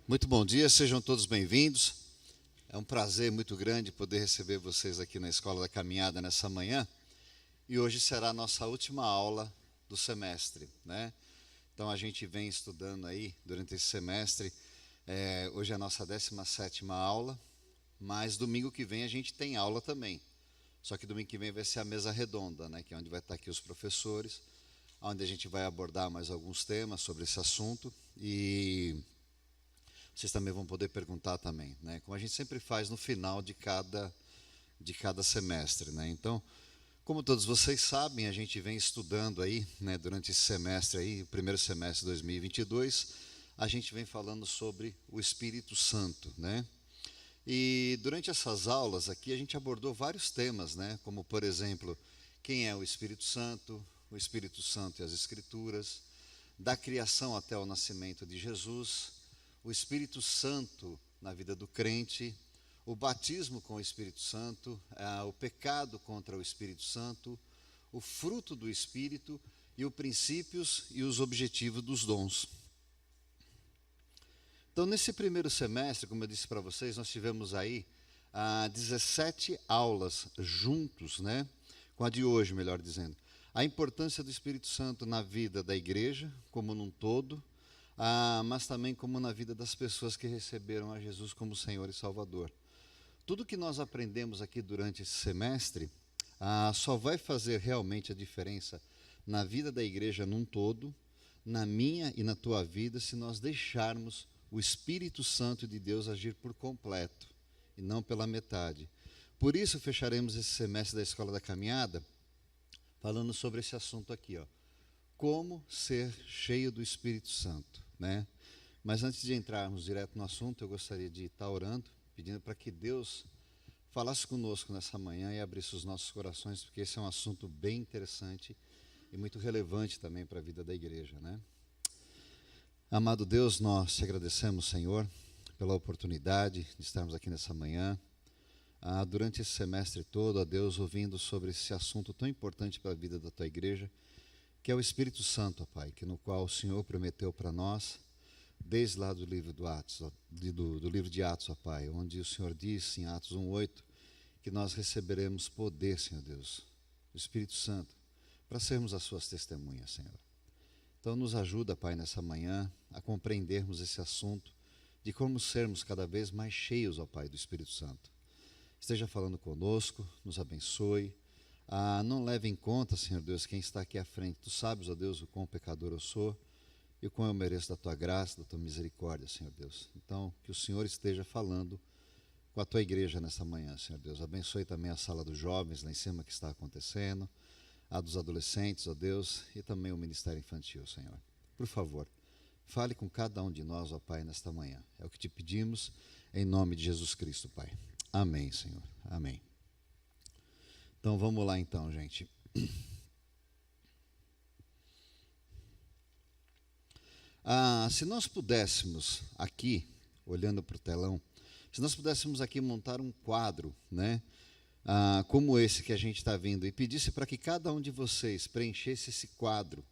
Muito bom dia, sejam todos bem-vindos. É um prazer muito grande poder receber vocês aqui na Escola da Caminhada nessa manhã. E hoje será a nossa última aula do semestre, né? Então a gente vem estudando aí durante esse semestre. Hoje é a nossa 17ª aula, mas domingo que vem a gente tem aula também. Só que domingo que vem vai ser a mesa redonda, né? Que é onde vai estar aqui os professores, onde a gente vai abordar mais alguns temas sobre esse assunto. E vocês também vão poder perguntar também, né? Como a gente sempre faz no final de cada semestre, né? Então, como todos vocês sabem, a gente vem estudando aí, né, durante esse semestre aí, o primeiro semestre de 2022, a gente vem falando sobre o Espírito Santo, né? E durante essas aulas aqui a gente abordou vários temas, né? Como, por exemplo, quem é o Espírito Santo e as Escrituras, da criação até o nascimento de Jesus, o Espírito Santo na vida do crente, o batismo com o Espírito Santo, o pecado contra o Espírito Santo, o fruto do Espírito e os princípios e os objetivos dos dons. Então, nesse primeiro semestre, como eu disse para vocês, nós tivemos aí 17 aulas juntos, né? Com a de hoje, melhor dizendo. A importância do Espírito Santo na vida da igreja, como num todo, mas também como na vida das pessoas que receberam a Jesus como Senhor e Salvador. Tudo que nós aprendemos aqui durante esse semestre só vai fazer realmente a diferença na vida da igreja num todo, na minha e na tua vida, se nós deixarmos o Espírito Santo de Deus agir por completo e não pela metade. Por isso, fecharemos esse semestre da Escola da Caminhada falando sobre esse assunto aqui, ó. Como ser cheio do Espírito Santo, né? Mas antes de entrarmos direto no assunto, eu gostaria de estar orando, pedindo para que Deus falasse conosco nessa manhã e abrisse os nossos corações, porque esse é um assunto bem interessante e muito relevante também para a vida da igreja, né? Amado Deus, nós te agradecemos, Senhor, pela oportunidade de estarmos aqui nessa manhã, durante esse semestre todo, ó Deus, ouvindo sobre esse assunto tão importante para a vida da tua igreja, que é o Espírito Santo, ó Pai, no qual o Senhor prometeu para nós, desde lá do livro do livro de Atos, ó Pai, onde o Senhor disse em Atos 1:8, que nós receberemos poder, Senhor Deus, o Espírito Santo, para sermos as suas testemunhas, Senhor. Então nos ajuda, Pai, nessa manhã, a compreendermos esse assunto, de como sermos cada vez mais cheios, ó Pai, do Espírito Santo. Esteja falando conosco, nos abençoe. Não leve em conta, Senhor Deus, quem está aqui à frente. Tu sabes, ó Deus, o quão pecador eu sou e o quão eu mereço da tua graça, da tua misericórdia, Senhor Deus. Então, que o Senhor esteja falando com a tua igreja nessa manhã, Senhor Deus. Abençoe também a sala dos jovens lá em cima que está acontecendo, a dos adolescentes, ó Deus, e também o ministério infantil, Senhor. Por favor, fale com cada um de nós, ó Pai, nesta manhã. É o que te pedimos, em nome de Jesus Cristo, Pai. Amém, Senhor. Amém. Então vamos lá então, gente. Se nós pudéssemos aqui, olhando para o telão, se nós pudéssemos aqui montar um quadro, né, como esse que a gente está vendo, e pedisse para que cada um de vocês preenchesse esse quadro,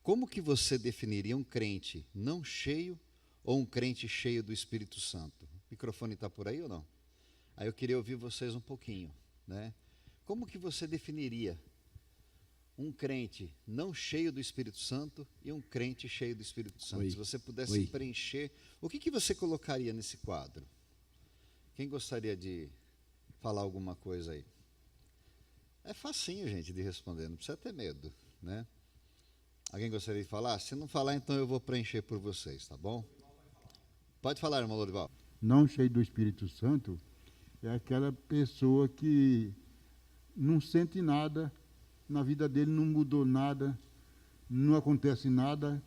como que você definiria um crente não cheio ou um crente cheio do Espírito Santo? O microfone está por aí ou não? Aí eu queria ouvir vocês um pouquinho, né? Como que você definiria um crente não cheio do Espírito Santo e um crente cheio do Espírito Santo? Se você pudesse preencher, o que você colocaria nesse quadro? Quem gostaria de falar alguma coisa aí? É facinho, gente, de responder, não precisa ter medo, né? Alguém gostaria de falar? Se não falar, então eu vou preencher por vocês, tá bom? Pode falar, irmão Lorival. Não cheio do Espírito Santo é aquela pessoa que não sente nada, na vida dele não mudou nada, não acontece nada,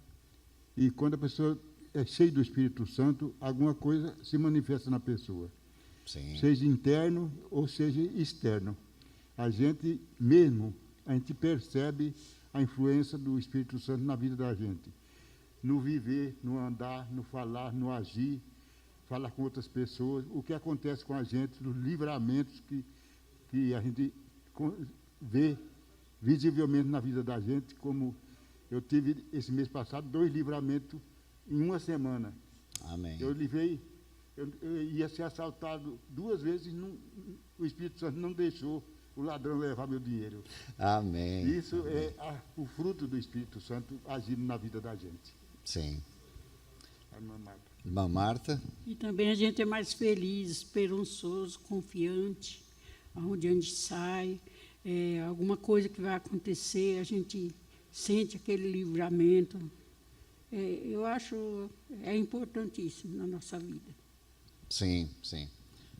e quando a pessoa é cheia do Espírito Santo, alguma coisa se manifesta na pessoa. Sim. Seja interno ou seja externo. A gente percebe a influência do Espírito Santo na vida da gente. No viver, no andar, no falar, no agir, falar com outras pessoas, o que acontece com a gente, os livramentos que a gente vê visivelmente na vida da gente, como eu tive esse mês passado 2 livramentos em uma semana. Amém. Eu levei, eu ia ser assaltado 2 vezes, o Espírito Santo não deixou o ladrão levar meu dinheiro. Amém. Isso Amém. é o fruto do Espírito Santo agindo na vida da gente. Sim. A irmã Marta. Irmã Marta? E também a gente é mais feliz, esperançoso, confiante, aonde a gente sai, alguma coisa que vai acontecer, a gente sente aquele livramento. Eu acho importantíssimo na nossa vida. Sim, sim.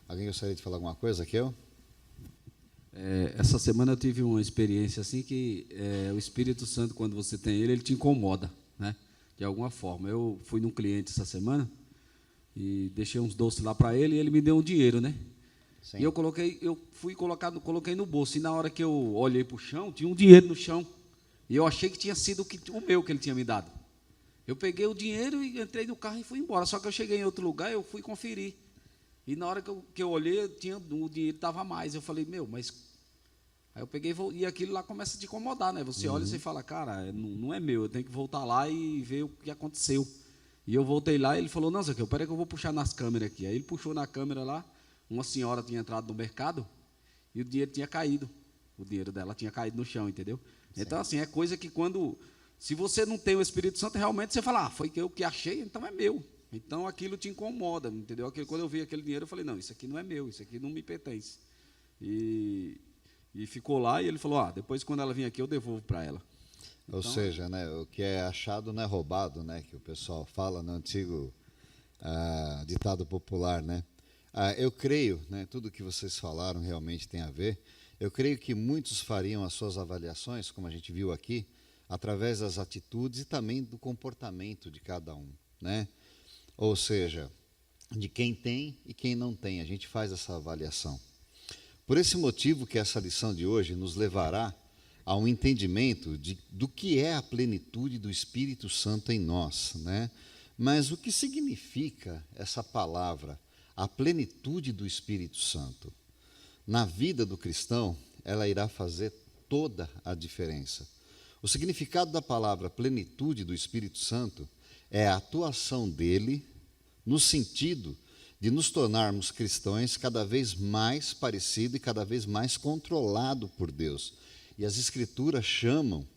Alguém gostaria de falar alguma coisa aqui? Eu? Essa semana eu tive uma experiência assim que o Espírito Santo, quando você tem ele te incomoda, né? De alguma forma. Eu fui num cliente essa semana e deixei uns doces lá para ele e ele me deu um dinheiro, né? Sim. E eu coloquei no bolso, e na hora que eu olhei para o chão, tinha um dinheiro no chão. E eu achei que tinha sido o meu que ele tinha me dado. Eu peguei o dinheiro e entrei no carro e fui embora. Só que eu cheguei em outro lugar, eu fui conferir. E na hora que eu olhei, o dinheiro estava a mais. Eu falei, mas... Aí eu peguei e aquilo lá começa a te incomodar, né? Você olha e você fala, cara, não é meu, eu tenho que voltar lá e ver o que aconteceu. E eu voltei lá e ele falou, não, Zé, peraí que eu vou puxar nas câmeras aqui. Aí ele puxou na câmera lá, uma senhora tinha entrado no mercado e o dinheiro tinha caído. O dinheiro dela tinha caído no chão, entendeu? Sim. Então, assim, é coisa que se você não tem o Espírito Santo, realmente você fala, foi eu que achei, então é meu. Então aquilo te incomoda, entendeu? Quando eu vi aquele dinheiro, eu falei, não, isso aqui não é meu, isso aqui não me pertence. E ficou lá e ele falou, depois quando ela vir aqui eu devolvo para ela. Então, ou seja, né, o que é achado não é roubado, né, que o pessoal fala no antigo ditado popular, né? Eu creio, né, tudo que vocês falaram realmente tem a ver. Eu creio que muitos fariam as suas avaliações, como a gente viu aqui, através das atitudes e também do comportamento de cada um, né? Ou seja, de quem tem e quem não tem. A gente faz essa avaliação. Por esse motivo que essa lição de hoje nos levará a um entendimento do que é a plenitude do Espírito Santo em nós, né? Mas o que significa essa palavra, a plenitude do Espírito Santo? Na vida do cristão, ela irá fazer toda a diferença. O significado da palavra plenitude do Espírito Santo é a atuação dele no sentido de nos tornarmos cristãos cada vez mais parecido e cada vez mais controlado por Deus. E as Escrituras chamam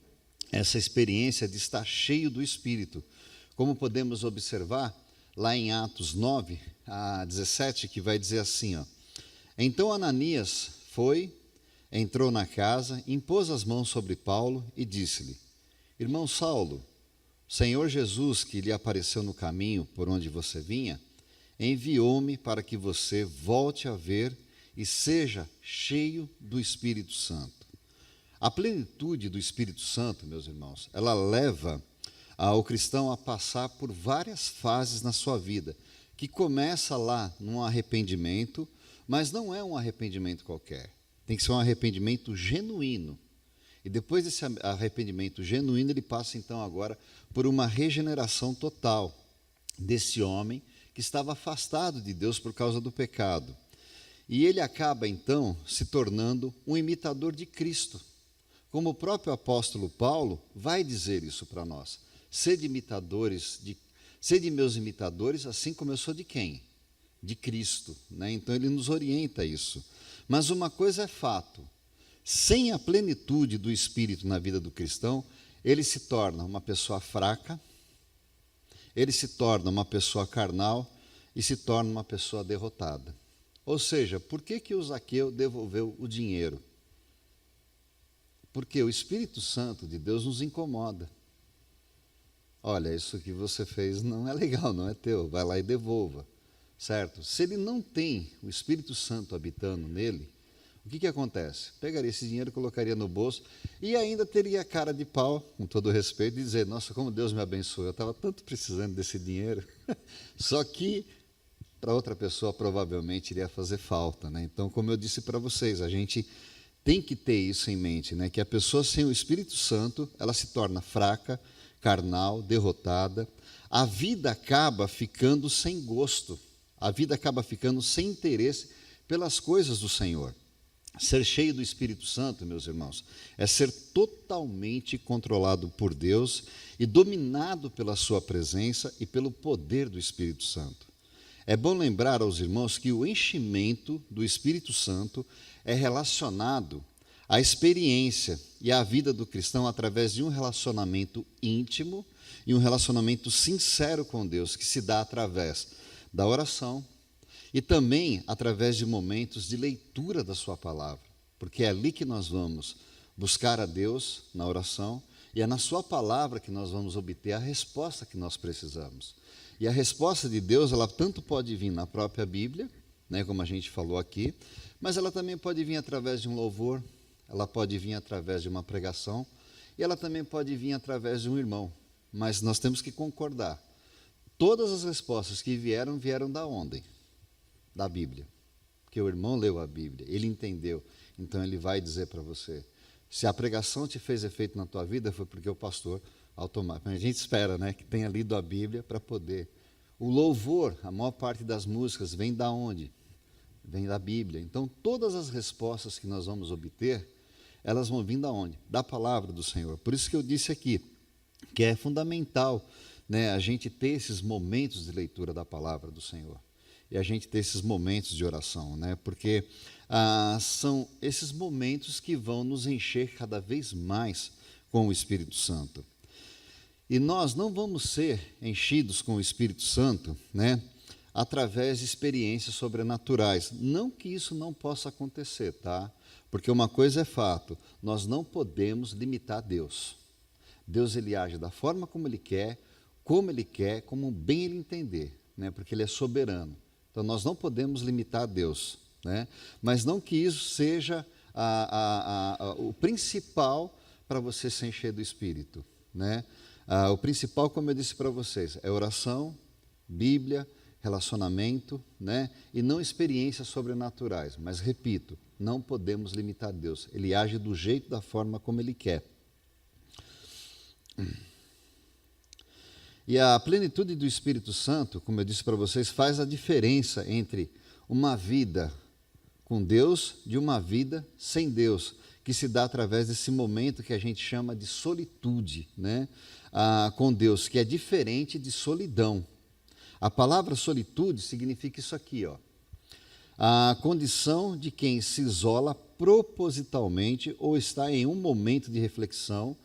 essa experiência de estar cheio do Espírito. Como podemos observar lá em Atos 9, a 17, que vai dizer assim, Então Ananias entrou na casa, impôs as mãos sobre Paulo e disse-lhe, Irmão Saulo, o Senhor Jesus, que lhe apareceu no caminho por onde você vinha, enviou-me para que você volte a ver e seja cheio do Espírito Santo. A plenitude do Espírito Santo, meus irmãos, ela leva o cristão a passar por várias fases na sua vida, que começa lá num arrependimento, mas não é um arrependimento qualquer. Tem que ser um arrependimento genuíno. E depois desse arrependimento genuíno, ele passa então agora por uma regeneração total desse homem que estava afastado de Deus por causa do pecado. E ele acaba então se tornando um imitador de Cristo. Como o próprio apóstolo Paulo vai dizer isso para nós. Sede meus imitadores, assim como eu sou de quem? De Cristo, né? Então ele nos orienta a isso. Mas uma coisa é fato, sem a plenitude do Espírito na vida do cristão, ele se torna uma pessoa fraca, ele se torna uma pessoa carnal e se torna uma pessoa derrotada. Ou seja, por que o Zaqueu devolveu o dinheiro? Porque o Espírito Santo de Deus nos incomoda. Olha, isso que você fez não é legal, não é teu, vai lá e devolva. Certo? Se ele não tem o Espírito Santo habitando nele, o que acontece? Pegaria esse dinheiro, colocaria no bolso e ainda teria a cara de pau, com todo respeito, de dizer, nossa, como Deus me abençoou, eu estava tanto precisando desse dinheiro. Só que para outra pessoa provavelmente iria fazer falta, né? Então, como eu disse para vocês, a gente tem que ter isso em mente, né? Que a pessoa sem o Espírito Santo, ela se torna fraca, carnal, derrotada, a vida acaba ficando sem gosto. A vida acaba ficando sem interesse pelas coisas do Senhor. Ser cheio do Espírito Santo, meus irmãos, é ser totalmente controlado por Deus e dominado pela sua presença e pelo poder do Espírito Santo. É bom lembrar aos irmãos que o enchimento do Espírito Santo é relacionado à experiência e à vida do cristão através de um relacionamento íntimo e um relacionamento sincero com Deus, que se dá através da oração, e também através de momentos de leitura da sua palavra, porque é ali que nós vamos buscar a Deus na oração, e é na sua palavra que nós vamos obter a resposta que nós precisamos. E a resposta de Deus, ela tanto pode vir na própria Bíblia, né, como a gente falou aqui, mas ela também pode vir através de um louvor, ela pode vir através de uma pregação, e ela também pode vir através de um irmão. Mas nós temos que concordar. Todas as respostas que vieram da onde? Da Bíblia, porque o irmão leu a Bíblia, ele entendeu, então ele vai dizer para você, se a pregação te fez efeito na tua vida, foi porque o pastor automático, a gente espera, né, que tenha lido a Bíblia para poder, o louvor, a maior parte das músicas vem da onde? Vem da Bíblia, então todas as respostas que nós vamos obter, elas vão vir da onde? Da palavra do Senhor, por isso que eu disse aqui, que é fundamental, né, a gente ter esses momentos de leitura da palavra do Senhor. E a gente ter esses momentos de oração, né? Porque são esses momentos que vão nos encher cada vez mais com o Espírito Santo. E nós não vamos ser enchidos com o Espírito Santo, né, através de experiências sobrenaturais. Não que isso não possa acontecer, tá? Porque uma coisa é fato, nós não podemos limitar Deus. Deus, ele age da forma como ele quer, como bem ele entender, né? Porque ele é soberano. Então, nós não podemos limitar Deus, né? Mas não que isso seja o principal para você se encher do Espírito, né? O principal, como eu disse para vocês, é oração, Bíblia, relacionamento, né? E não experiências sobrenaturais. Mas, repito, não podemos limitar Deus. Ele age do jeito, da forma como Ele quer. E a plenitude do Espírito Santo, como eu disse para vocês, faz a diferença entre uma vida com Deus de uma vida sem Deus, que se dá através desse momento que a gente chama de solitude, né? Com Deus, que é diferente de solidão. A palavra solitude significa isso aqui, ó. A condição de quem se isola propositalmente ou está em um momento de reflexão,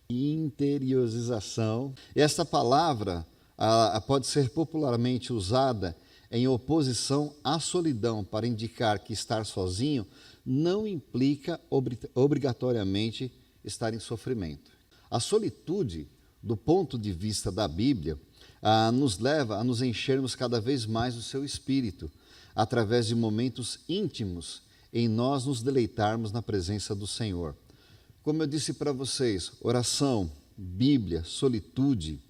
interiorização. Esta palavra pode ser popularmente usada em oposição à solidão, para indicar que estar sozinho não implica obrigatoriamente estar em sofrimento. A solitude, do ponto de vista da Bíblia, nos leva a nos enchermos cada vez mais do seu espírito, através de momentos íntimos, em nós nos deleitarmos na presença do Senhor. Como eu disse para vocês, oração, Bíblia, solitude,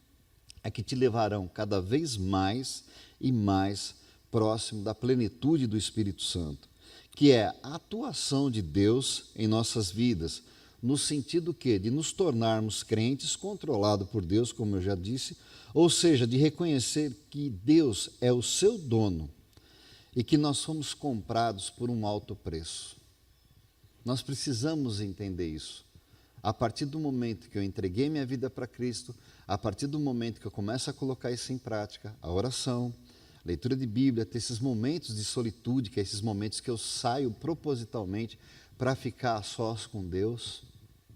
é que te levarão cada vez mais e mais próximo da plenitude do Espírito Santo, que é a atuação de Deus em nossas vidas, no sentido que de nos tornarmos crentes controlados por Deus, como eu já disse, ou seja, de reconhecer que Deus é o seu dono e que nós fomos comprados por um alto preço. Nós precisamos entender isso. A partir do momento que eu entreguei minha vida para Cristo, a partir do momento que eu começo a colocar isso em prática, a oração, leitura de Bíblia, ter esses momentos de solitude, que é esses momentos que eu saio propositalmente para ficar a sós com Deus,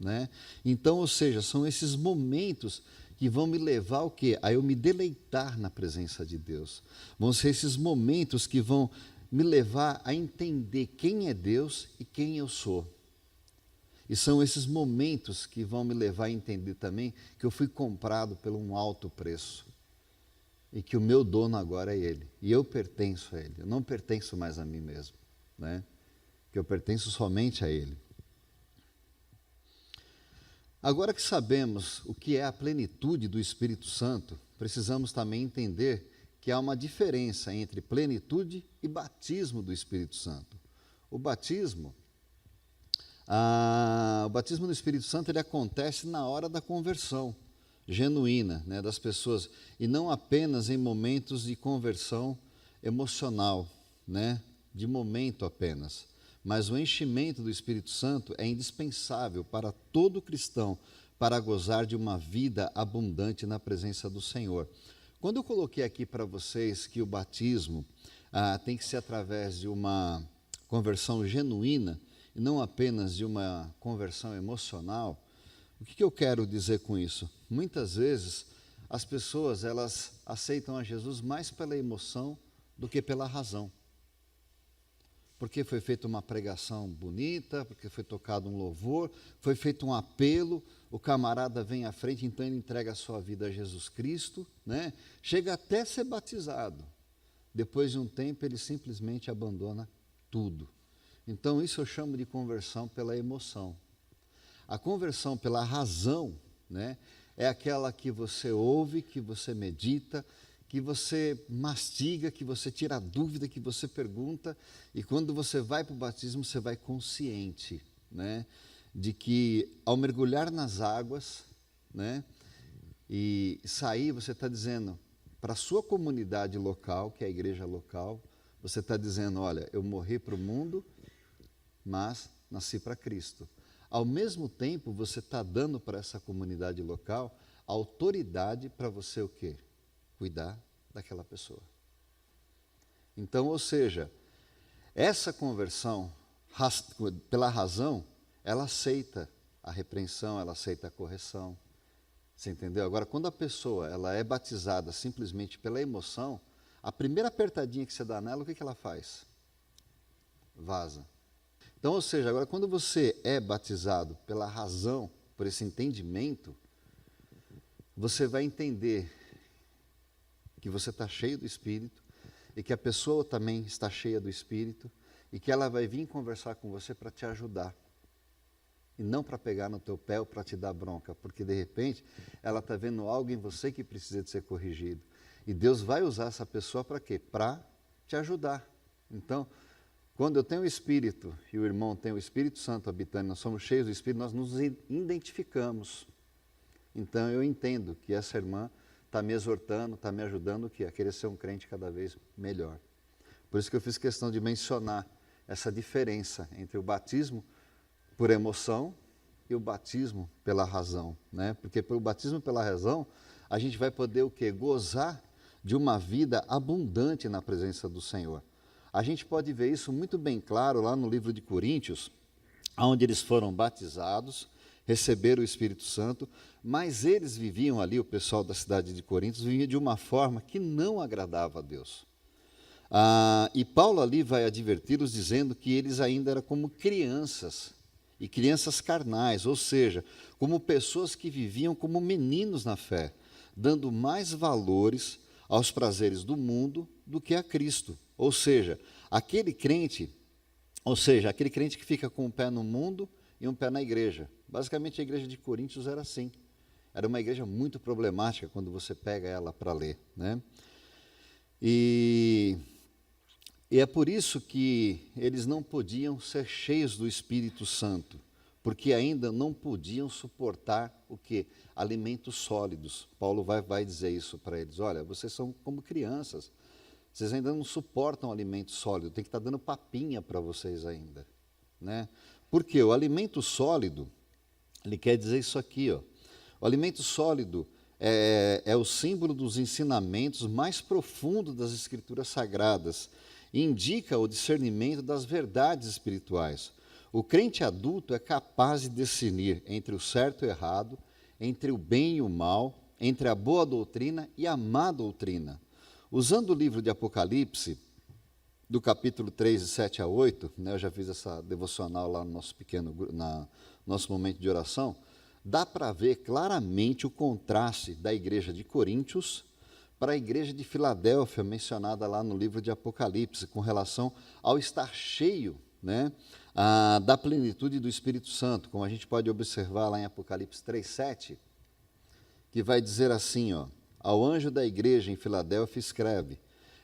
né? Então, ou seja, são esses momentos que vão me levar ao quê? A eu me deleitar na presença de Deus. Vão ser esses momentos que vão me levar a entender quem é Deus e quem eu sou. E são esses momentos que vão me levar a entender também que eu fui comprado por um alto preço. E que o meu dono agora é Ele. E eu pertenço a Ele. Eu não pertenço mais a mim mesmo, né? Que eu pertenço somente a Ele. Agora que sabemos o que é a plenitude do Espírito Santo, precisamos também entender que há uma diferença entre plenitude e batismo do Espírito Santo. O batismo no Espírito Santo, ele acontece na hora da conversão genuína, né, das pessoas, e não apenas em momentos de conversão emocional, né, de momento apenas. mas o enchimento do Espírito Santo é indispensável para todo cristão, para gozar de uma vida abundante na presença do Senhor. Quando eu coloquei aqui para vocês que o batismo tem que ser através de uma conversão genuína, e não apenas de uma conversão emocional, o que eu quero dizer com isso? Muitas vezes as pessoas elas aceitam a Jesus mais pela emoção do que pela razão. Porque foi feita uma pregação bonita, porque foi tocado um louvor, foi feito um apelo, o camarada vem à frente, então ele entrega a sua vida a Jesus Cristo, né? Chega até a ser batizado. Depois de um tempo ele simplesmente abandona tudo. Então isso eu chamo de conversão pela emoção. A conversão pela razão, né, é aquela que você ouve, que você medita, que você mastiga, que você tira a dúvida, que você pergunta, e quando você vai para o batismo, você vai consciente, né, de que ao mergulhar nas águas, né, e sair, você está dizendo para a sua comunidade local, que é a igreja local, você está dizendo, olha, eu morri para o mundo, mas nasci para Cristo. Ao mesmo tempo, você está dando para essa comunidade local autoridade para você o quê? Cuidar daquela pessoa. Então, ou seja, essa conversão pela razão, ela aceita a repreensão, ela aceita a correção. Você entendeu? Agora, quando a pessoa ela é batizada simplesmente pela emoção, a primeira apertadinha que você dá nela, o que ela faz? Vaza. Então, ou seja, agora quando você é batizado pela razão, por esse entendimento, você vai entender que você está cheio do Espírito e que a pessoa também está cheia do Espírito e que ela vai vir conversar com você para te ajudar e não para pegar no teu pé ou para te dar bronca, porque de repente ela está vendo algo em você que precisa de ser corrigido. E Deus vai usar essa pessoa para quê? Para te ajudar. Então, quando eu tenho o Espírito e o irmão tem o Espírito Santo habitando, nós somos cheios do Espírito, nós nos identificamos. Então eu entendo que essa irmã está me exortando, está me ajudando a querer ser um crente cada vez melhor. Por isso que eu fiz questão de mencionar essa diferença entre o batismo por emoção e o batismo pela razão, né? Porque pelo batismo pela razão, a gente vai poder o quê? Gozar de uma vida abundante na presença do Senhor. A gente pode ver isso muito bem claro lá no livro de Coríntios, onde eles foram batizados, receberam o Espírito Santo, mas eles viviam ali, o pessoal da cidade de Coríntios, vivia de uma forma que não agradava a Deus. E Paulo ali vai adverti-los dizendo que eles ainda eram como crianças, e crianças carnais, ou seja, como pessoas que viviam como meninos na fé, dando mais valores aos prazeres do mundo do que a Cristo. Ou seja, aquele crente que fica com um pé no mundo e um pé na igreja. Basicamente a igreja de Coríntios era assim. Era uma igreja muito problemática quando você pega ela para ler, né? E é por isso que eles não podiam ser cheios do Espírito Santo, porque ainda não podiam suportar o quê? Alimentos sólidos. Paulo vai dizer isso para eles. Olha, vocês são como crianças. Vocês ainda não suportam alimento sólido, tem que estar dando papinha para vocês ainda, né? Porque o alimento sólido, ele quer dizer isso aqui, ó. O alimento sólido é o símbolo dos ensinamentos mais profundos das Escrituras Sagradas e indica o discernimento das verdades espirituais. O crente adulto é capaz de discernir entre o certo e o errado, entre o bem e o mal, entre a boa doutrina e a má doutrina. Usando o livro de Apocalipse, do capítulo 3, de 7 a 8, né, eu já fiz essa devocional lá no nosso momento de oração, dá para ver claramente o contraste da igreja de Coríntios para a igreja de Filadélfia, mencionada lá no livro de Apocalipse, com relação ao estar cheio, né, da plenitude do Espírito Santo, como a gente pode observar lá em Apocalipse 3, 7, que vai dizer assim, ó, ao anjo da igreja em Filadélfia escreve,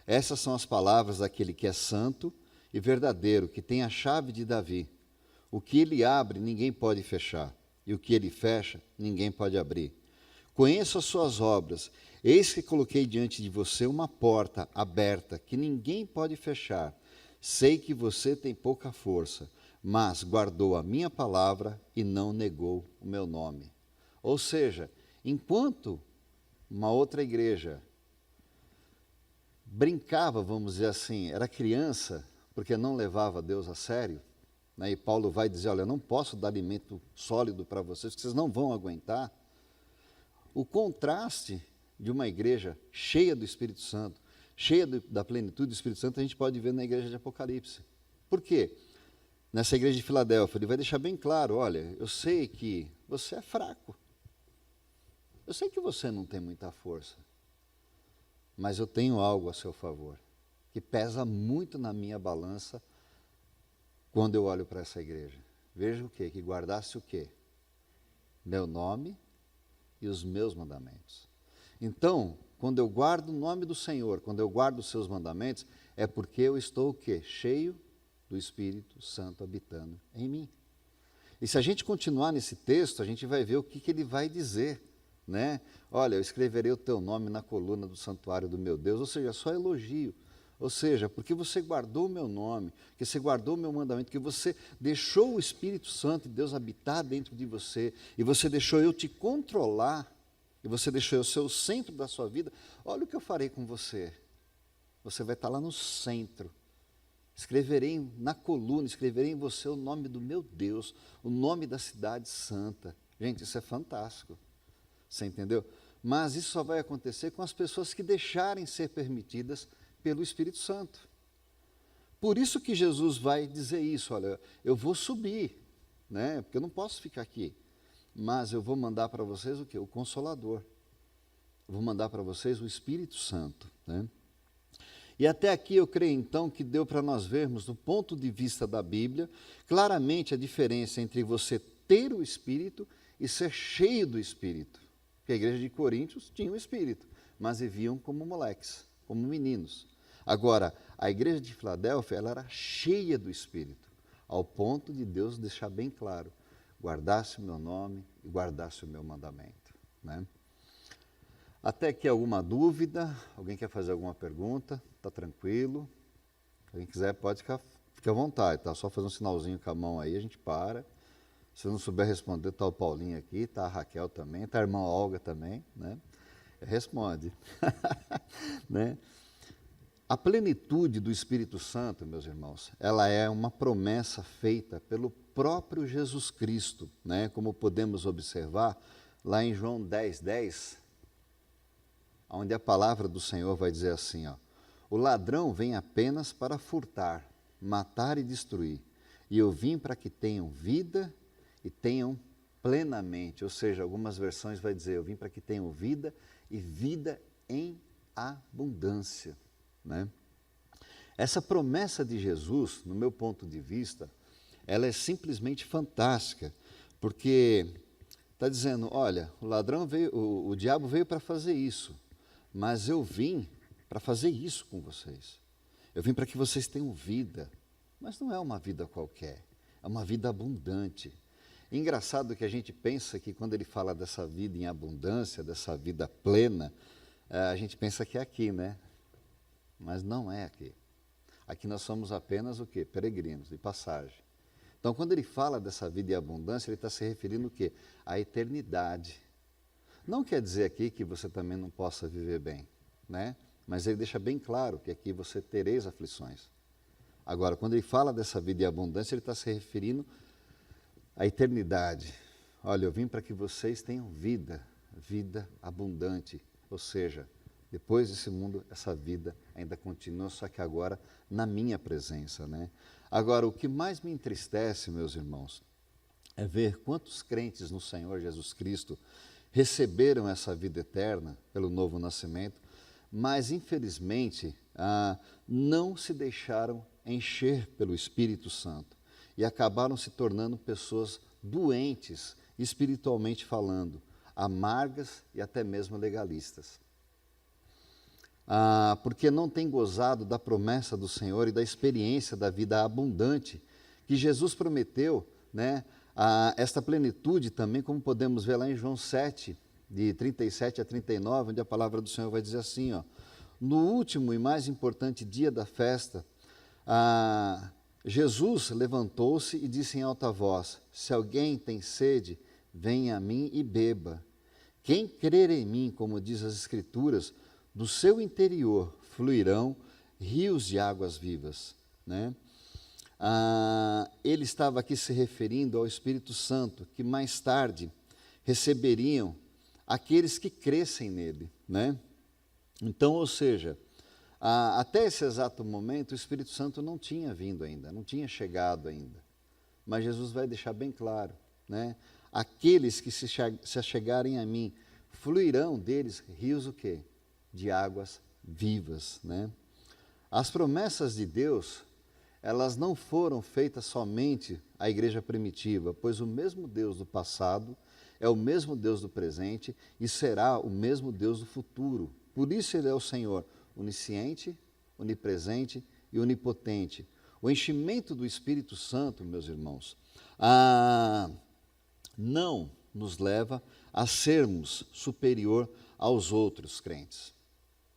essas são as palavras daquele que é santo e verdadeiro, que tem a chave de Davi. O que ele abre, ninguém pode fechar, e o que ele fecha, ninguém pode abrir. Conheço as suas obras, eis que coloquei diante de você uma porta aberta, que ninguém pode fechar. Sei que você tem pouca força, mas guardou a minha palavra e não negou o meu nome. Ou seja, enquanto uma outra igreja brincava, vamos dizer assim, era criança, porque não levava Deus a sério, né? E Paulo vai dizer, olha, eu não posso dar alimento sólido para vocês, que vocês não vão aguentar. O contraste de uma igreja cheia do Espírito Santo, cheia da plenitude do Espírito Santo, a gente pode ver na igreja de Apocalipse. Por quê? Nessa igreja de Filadélfia, ele vai deixar bem claro, olha, eu sei que você é fraco, eu sei que você não tem muita força, mas eu tenho algo a seu favor, que pesa muito na minha balança quando eu olho para essa igreja. Veja o quê? Que guardasse o quê? Meu nome e os meus mandamentos. Então, quando eu guardo o nome do Senhor, quando eu guardo os seus mandamentos, é porque eu estou o quê? Cheio do Espírito Santo habitando em mim. E se a gente continuar nesse texto, a gente vai ver o que ele vai dizer, né? Olha, eu escreverei o teu nome na coluna do santuário do meu Deus, ou seja, só elogio. Ou seja, porque você guardou o meu nome, que você guardou o meu mandamento, que você deixou o Espírito Santo de Deus habitar dentro de você, e você deixou eu te controlar, e você deixou eu ser o centro da sua vida, olha o que eu farei com você. Você vai estar lá no centro. Escreverei na coluna, escreverei em você o nome do meu Deus, o nome da cidade santa. Gente, isso é fantástico. Você entendeu? Mas isso só vai acontecer com as pessoas que deixarem ser permitidas pelo Espírito Santo. Por isso que Jesus vai dizer isso, olha, eu vou subir, né? Porque eu não posso ficar aqui, mas eu vou mandar para vocês o quê? O Consolador. Eu vou mandar para vocês o Espírito Santo, né? E até aqui eu creio então que deu para nós vermos, do ponto de vista da Bíblia, claramente a diferença entre você ter o Espírito e ser cheio do Espírito. Porque a igreja de Coríntios tinha o Espírito, mas viviam como moleques, como meninos. Agora, a igreja de Filadélfia, ela era cheia do Espírito, ao ponto de Deus deixar bem claro, guardasse o meu nome e guardasse o meu mandamento, né? Até aqui alguma dúvida? Alguém quer fazer alguma pergunta? Está tranquilo? Quem quiser pode ficar à vontade, tá? Só fazer um sinalzinho com a mão aí, a gente para. Se não souber responder, está o Paulinho aqui, está a Raquel também, está a irmã Olga também, né? Responde. Né? A plenitude do Espírito Santo, meus irmãos, ela é uma promessa feita pelo próprio Jesus Cristo, né? Como podemos observar lá em João 10:10, onde a palavra do Senhor vai dizer assim, ó, o ladrão vem apenas para furtar, matar e destruir, e eu vim para que tenham vida e tenham plenamente, ou seja, algumas versões vai dizer, eu vim para que tenham vida e vida em abundância, né? Essa promessa de Jesus, no meu ponto de vista, ela é simplesmente fantástica, porque está dizendo, olha, o ladrão veio, o diabo veio para fazer isso, mas eu vim para fazer isso com vocês. Eu vim para que vocês tenham vida, mas não é uma vida qualquer, é uma vida abundante. Engraçado que a gente pensa que quando ele fala dessa vida em abundância, dessa vida plena, a gente pensa que é aqui, né? Mas não é aqui. Aqui nós somos apenas o quê? Peregrinos, de passagem. Então, quando ele fala dessa vida em abundância, ele está se referindo o quê? À eternidade. Não quer dizer aqui que você também não possa viver bem, né? Mas ele deixa bem claro que aqui você tereis aflições. Agora, quando ele fala dessa vida em abundância, ele está se referindo à eternidade. Olha, eu vim para que vocês tenham vida, vida abundante. Ou seja, depois desse mundo, essa vida ainda continua, só que agora na minha presença, né? Agora, o que mais me entristece, meus irmãos, é ver quantos crentes no Senhor Jesus Cristo receberam essa vida eterna pelo novo nascimento, mas infelizmente não se deixaram encher pelo Espírito Santo e acabaram se tornando pessoas doentes, espiritualmente falando, amargas e até mesmo legalistas. Porque não têm gozado da promessa do Senhor e da experiência da vida abundante que Jesus prometeu, né? Esta plenitude também, como podemos ver lá em João 7, de 37 a 39, onde a palavra do Senhor vai dizer assim, ó, no último e mais importante dia da festa, Jesus levantou-se e disse em alta voz: se alguém tem sede, venha a mim e beba. Quem crer em mim, como diz as Escrituras, do seu interior fluirão rios de águas vivas. Né? Ele estava aqui se referindo ao Espírito Santo, que mais tarde receberiam aqueles que crescem nele. Né? Então, ou seja, até esse exato momento, o Espírito Santo não tinha vindo ainda, não tinha chegado ainda. Mas Jesus vai deixar bem claro, né? Aqueles que se achegarem a mim, fluirão deles rios o quê? De águas vivas, né? As promessas de Deus, elas não foram feitas somente à igreja primitiva, pois o mesmo Deus do passado é o mesmo Deus do presente e será o mesmo Deus do futuro. Por isso ele é o Senhor, onisciente, onipresente e onipotente. O enchimento do Espírito Santo, meus irmãos, não nos leva a sermos superior aos outros crentes.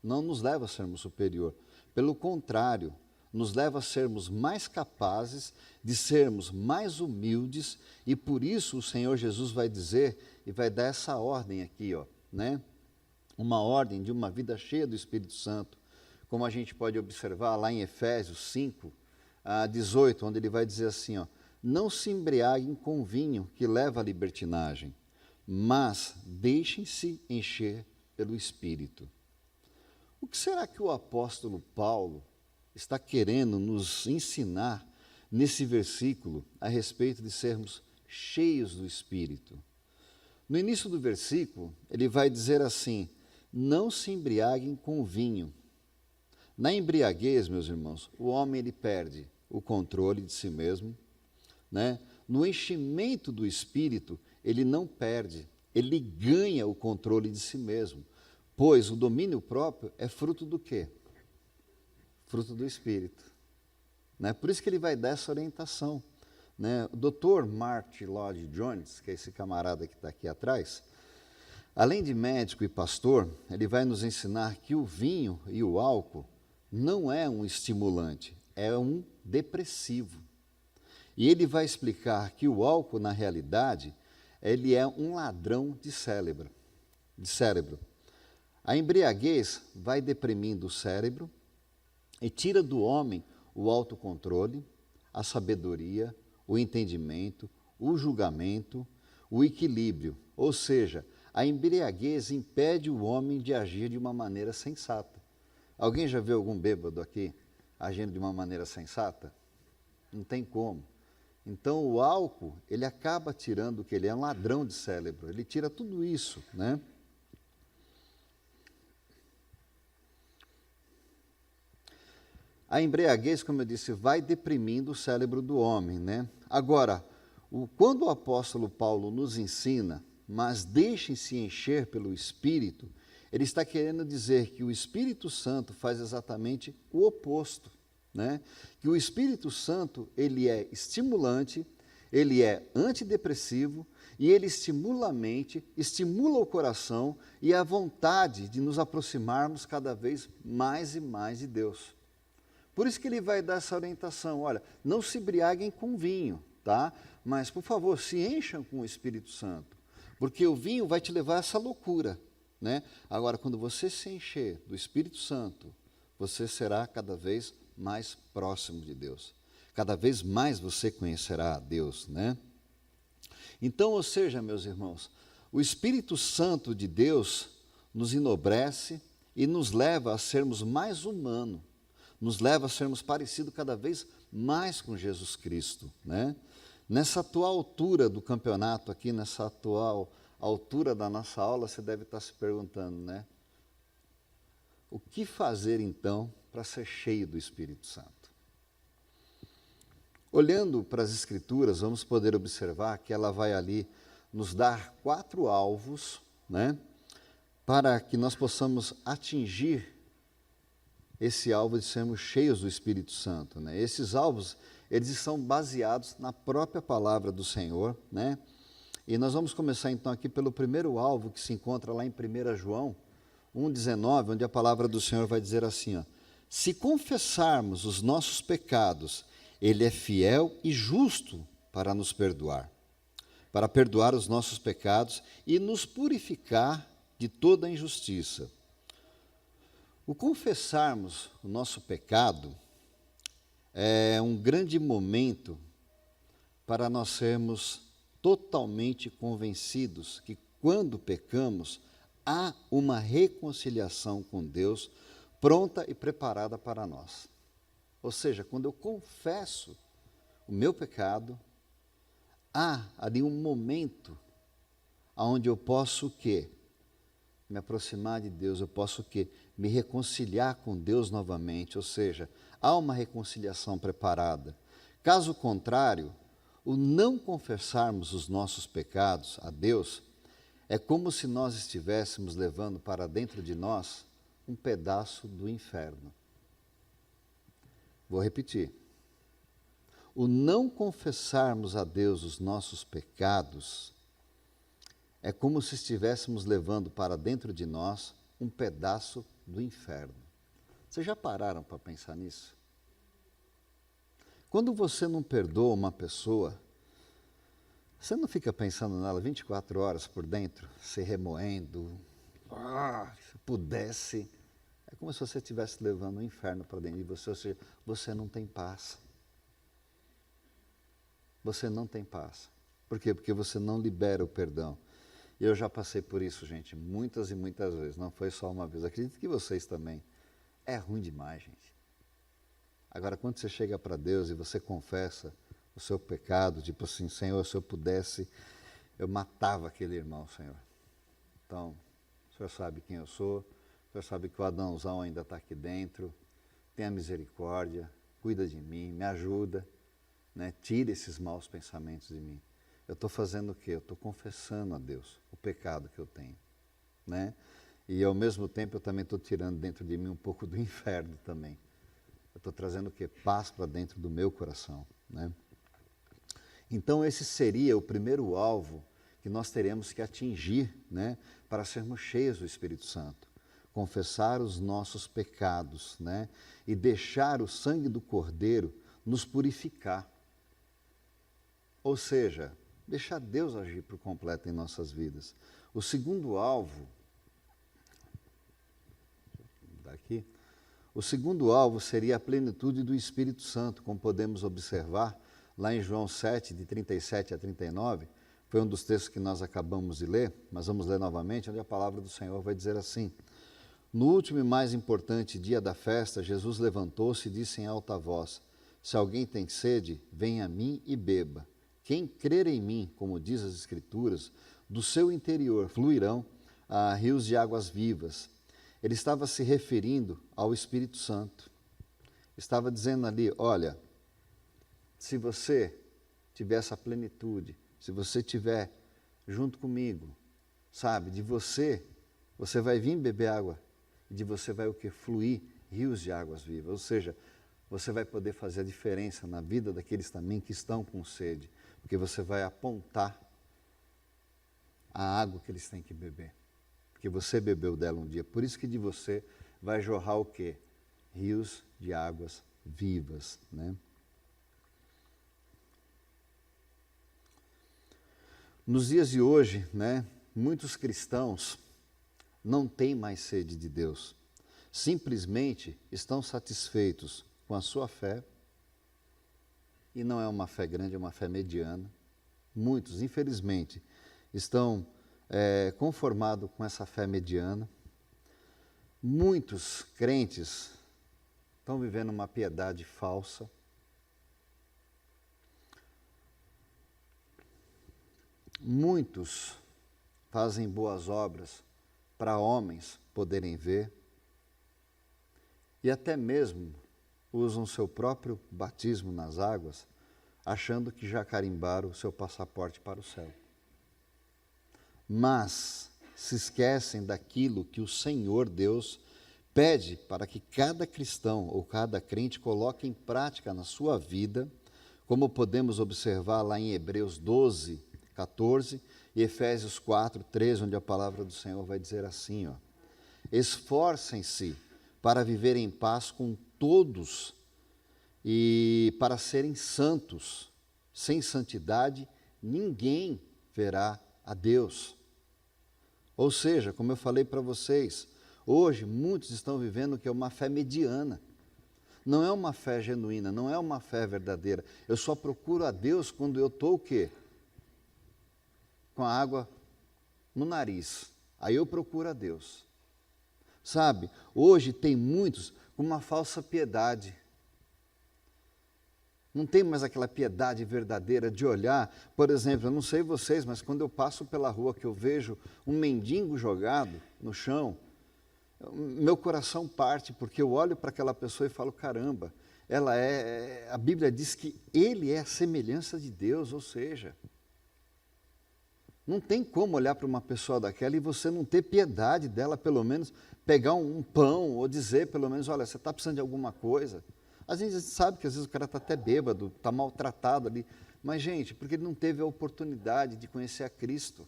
Não nos leva a sermos superior. Pelo contrário, nos leva a sermos mais capazes de sermos mais humildes, e por isso o Senhor Jesus vai dizer e vai dar essa ordem aqui, né? Uma ordem de uma vida cheia do Espírito Santo, como a gente pode observar lá em Efésios 5, 18, onde ele vai dizer assim, não se embriaguem com vinho que leva à libertinagem, mas deixem-se encher pelo Espírito. O que será que o apóstolo Paulo está querendo nos ensinar nesse versículo a respeito de sermos cheios do Espírito? No início do versículo, ele vai dizer assim: não se embriaguem com vinho. Na embriaguez, meus irmãos, o homem ele perde o controle de si mesmo, né? No enchimento do Espírito, ele não perde, ele ganha o controle de si mesmo, pois o domínio próprio é fruto do quê? Fruto do Espírito. Né? Por isso que ele vai dar essa orientação. Né? O Dr. Martin Lloyd-Jones, que é esse camarada que está aqui atrás, além de médico e pastor, ele vai nos ensinar que o vinho e o álcool não é um estimulante, é um depressivo. E ele vai explicar que o álcool, na realidade, ele é um ladrão de cérebro. A embriaguez vai deprimindo o cérebro e tira do homem o autocontrole, a sabedoria, o entendimento, o julgamento, o equilíbrio. Ou seja, a embriaguez impede o homem de agir de uma maneira sensata. Alguém já viu algum bêbado aqui agindo de uma maneira sensata? Não tem como. Então, o álcool, ele acaba tirando o que ele é um ladrão de cérebro. Ele tira tudo isso, né? A embriaguez, como eu disse, vai deprimindo o cérebro do homem, né? Agora, quando o apóstolo Paulo nos ensina, mas deixem-se encher pelo Espírito, ele está querendo dizer que o Espírito Santo faz exatamente o oposto, né? Que o Espírito Santo, ele é estimulante, ele é antidepressivo e ele estimula a mente, estimula o coração e a vontade de nos aproximarmos cada vez mais e mais de Deus. Por isso que ele vai dar essa orientação, olha, não se embriaguem com vinho, tá? Mas, por favor, se encham com o Espírito Santo, porque o vinho vai te levar a essa loucura, né? Agora, quando você se encher do Espírito Santo, você será cada vez mais próximo de Deus. Cada vez mais você conhecerá a Deus, né? Então, ou seja, meus irmãos, o Espírito Santo de Deus nos enobrece e nos leva a sermos mais humanos, nos leva a sermos parecidos cada vez mais com Jesus Cristo, né? Nessa atual altura do campeonato aqui, nessa atual altura da nossa aula, você deve estar se perguntando, né? O que fazer então para ser cheio do Espírito Santo? Olhando para as Escrituras, vamos poder observar que ela vai ali nos dar 4 alvos, né? Para que nós possamos atingir esse alvo de sermos cheios do Espírito Santo, né? Esses alvos, eles são baseados na própria palavra do Senhor, né? E nós vamos começar então aqui pelo primeiro alvo que se encontra lá em 1 João 1,19, onde a palavra do Senhor vai dizer assim, se confessarmos os nossos pecados, Ele é fiel e justo para nos perdoar, para perdoar os nossos pecados e nos purificar de toda injustiça. O confessarmos o nosso pecado é um grande momento para nós sermos totalmente convencidos que quando pecamos, há uma reconciliação com Deus pronta e preparada para nós. Ou seja, quando eu confesso o meu pecado, há ali um momento onde eu posso o quê? Me aproximar de Deus, eu posso o quê? Me reconciliar com Deus novamente, ou seja, há uma reconciliação preparada. Caso contrário, o não confessarmos os nossos pecados a Deus é como se nós estivéssemos levando para dentro de nós um pedaço do inferno. Vou repetir. O não confessarmos a Deus os nossos pecados é como se estivéssemos levando para dentro de nós um pedaço do inferno. Vocês já pararam para pensar nisso? Quando você não perdoa uma pessoa, você não fica pensando nela 24 horas por dentro, se remoendo, se pudesse. É como se você estivesse levando o inferno para dentro de você, ou seja, você não tem paz. Você não tem paz. Por quê? Porque você não libera o perdão. E eu já passei por isso, gente, muitas e muitas vezes. Não foi só uma vez. Acredito que vocês também. É ruim demais, gente. Agora, quando você chega para Deus e você confessa o seu pecado, tipo assim, Senhor, se eu pudesse, eu matava aquele irmão, Senhor. Então, o Senhor sabe quem eu sou, o Senhor sabe que o Adãozão ainda está aqui dentro, tenha misericórdia, cuida de mim, me ajuda, né? Tira esses maus pensamentos de mim. Eu estou fazendo o quê? Eu estou confessando a Deus o pecado que eu tenho, né? E ao mesmo tempo eu também estou tirando dentro de mim um pouco do inferno também. Eu estou trazendo o quê? Paz para dentro do meu coração, né? Então esse seria o primeiro alvo que nós teremos que atingir, né, para sermos cheios do Espírito Santo. Confessar os nossos pecados, né, e deixar o sangue do Cordeiro nos purificar. Ou seja, deixar Deus agir por completo em nossas vidas. O segundo alvo, daqui, o segundo alvo seria a plenitude do Espírito Santo, como podemos observar lá em João 7, de 37 a 39, foi um dos textos que nós acabamos de ler, mas vamos ler novamente, onde a palavra do Senhor vai dizer assim: no último e mais importante dia da festa, Jesus levantou-se e disse em alta voz: se alguém tem sede, venha a mim e beba. Quem crer em mim, como diz as Escrituras, do seu interior fluirão rios de águas vivas. Ele estava se referindo ao Espírito Santo. Estava dizendo ali, olha, se você tiver essa plenitude, se você tiver junto comigo, sabe, de você vai vir beber água, e de você vai o que? Fluir rios de águas vivas. Ou seja, você vai poder fazer a diferença na vida daqueles também que estão com sede, porque você vai apontar a água que eles têm que beber, porque você bebeu dela um dia. Por isso que de você vai jorrar o quê? Rios de águas vivas, né? Nos dias de hoje, né, muitos cristãos não têm mais sede de Deus. Simplesmente estão satisfeitos com a sua fé, e não é uma fé grande, é uma fé mediana. Muitos, infelizmente, estão conformados com essa fé mediana. Muitos crentes estão vivendo uma piedade falsa. Muitos fazem boas obras para homens poderem ver, e até mesmo usam seu próprio batismo nas águas, achando que já carimbaram o seu passaporte para o céu. Mas se esquecem daquilo que o Senhor Deus pede para que cada cristão ou cada crente coloque em prática na sua vida, como podemos observar lá em Hebreus 12, 14 e Efésios 4, 13, onde a palavra do Senhor vai dizer assim, ó: esforcem-se para viver em paz com todos E para serem santos, sem santidade, ninguém verá a Deus. Ou seja, como eu falei para vocês, hoje muitos estão vivendo o que é uma fé mediana. Não é uma fé genuína, não é uma fé verdadeira. Eu só procuro a Deus quando eu estou o quê? Com a água no nariz. Aí eu procuro a Deus. Sabe, hoje tem muitos com uma falsa piedade. Não tem mais aquela piedade verdadeira de olhar. Por exemplo, eu não sei vocês, mas quando eu passo pela rua que eu vejo um mendigo jogado no chão, meu coração parte, porque eu olho para aquela pessoa e falo, caramba, a Bíblia diz que ele é a semelhança de Deus, ou seja, não tem como olhar para uma pessoa daquela e você não ter piedade dela, pelo menos pegar um pão ou dizer, pelo menos, olha, você está precisando de alguma coisa. Às vezes a gente sabe que às vezes o cara está até bêbado, está maltratado ali, mas gente, porque ele não teve a oportunidade de conhecer a Cristo,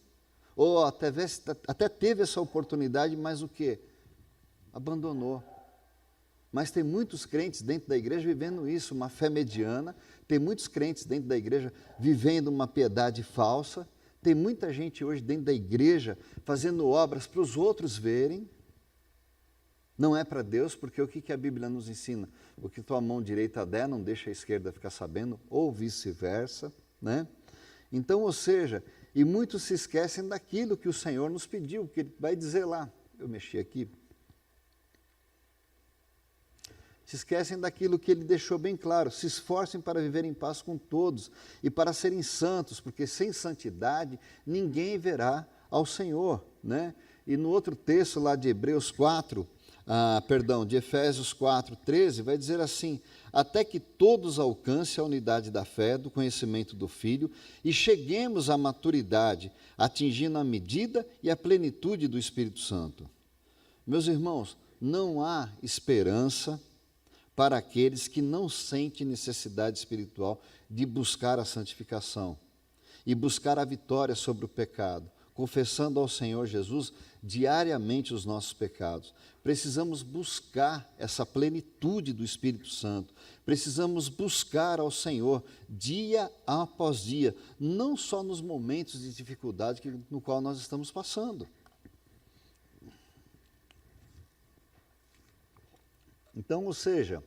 ou até teve essa oportunidade, mas o quê? Abandonou. Mas tem muitos crentes dentro da igreja vivendo isso, uma fé mediana, tem muitos crentes dentro da igreja vivendo uma piedade falsa, tem muita gente hoje dentro da igreja fazendo obras para os outros verem, não é para Deus, porque o que a Bíblia nos ensina? O que tua mão direita der, não deixa a esquerda ficar sabendo, ou vice-versa, né? Então, ou seja, e muitos se esquecem daquilo que o Senhor nos pediu, que Ele vai dizer lá, eu mexi aqui, se esquecem daquilo que Ele deixou bem claro, se esforcem para viver em paz com todos e para serem santos, porque sem santidade ninguém verá ao Senhor, né? E no outro texto lá de de Efésios 4:13, vai dizer assim, até que todos alcancem a unidade da fé, do conhecimento do Filho, e cheguemos à maturidade, atingindo a medida e a plenitude do Espírito Santo. Meus irmãos, não há esperança para aqueles que não sentem necessidade espiritual de buscar a santificação e buscar a vitória sobre o pecado, confessando ao Senhor Jesus diariamente os nossos pecados. Precisamos buscar essa plenitude do Espírito Santo, precisamos buscar ao Senhor dia após dia, não só nos momentos de dificuldade no qual nós estamos passando. Então, ou seja,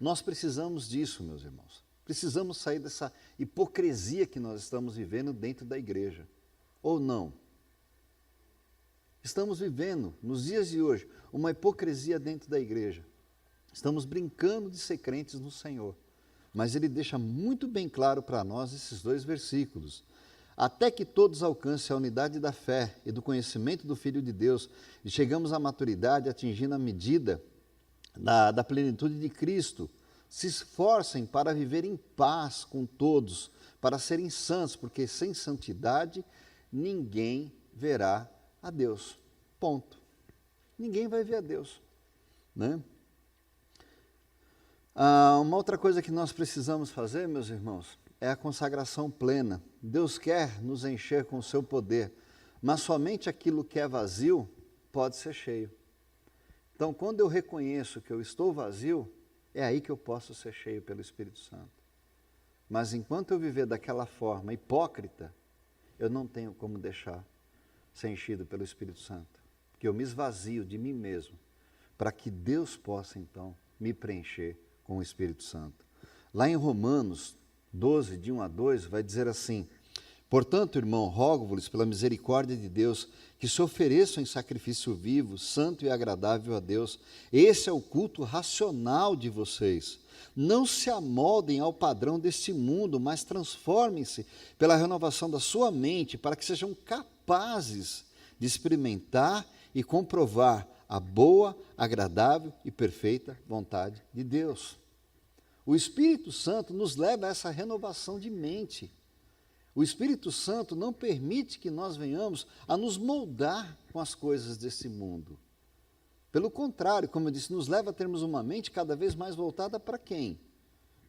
nós precisamos disso, meus irmãos. Precisamos sair dessa hipocrisia que nós estamos vivendo dentro da igreja. Ou não? Estamos vivendo, nos dias de hoje, uma hipocrisia dentro da igreja. Estamos brincando de ser crentes no Senhor. Mas Ele deixa muito bem claro para nós esses dois versículos. Até que todos alcancem a unidade da fé e do conhecimento do Filho de Deus, e chegamos à maturidade, atingindo a medida da plenitude de Cristo, se esforcem para viver em paz com todos, para serem santos, porque sem santidade ninguém verá a Deus. Ponto. Ninguém vai ver a Deus, né? Uma outra coisa que nós precisamos fazer, meus irmãos, é a consagração plena. Deus quer nos encher com o seu poder, mas somente aquilo que é vazio pode ser cheio. Então, quando eu reconheço que eu estou vazio, é aí que eu posso ser cheio pelo Espírito Santo. Mas enquanto eu viver daquela forma hipócrita, eu não tenho como deixar ser enchido pelo Espírito Santo. Porque eu me esvazio de mim mesmo, para que Deus possa, então, me preencher com o Espírito Santo. Lá em Romanos 12, de 1 a 2, vai dizer assim, portanto, irmão, rogo-vos pela misericórdia de Deus, que se ofereçam em sacrifício vivo, santo e agradável a Deus. Esse é o culto racional de vocês. Não se amoldem ao padrão deste mundo, mas transformem-se pela renovação da sua mente, para que sejam capazes de experimentar e comprovar a boa, agradável e perfeita vontade de Deus. O Espírito Santo nos leva a essa renovação de mente. O Espírito Santo não permite que nós venhamos a nos moldar com as coisas desse mundo. Pelo contrário, como eu disse, nos leva a termos uma mente cada vez mais voltada para quem?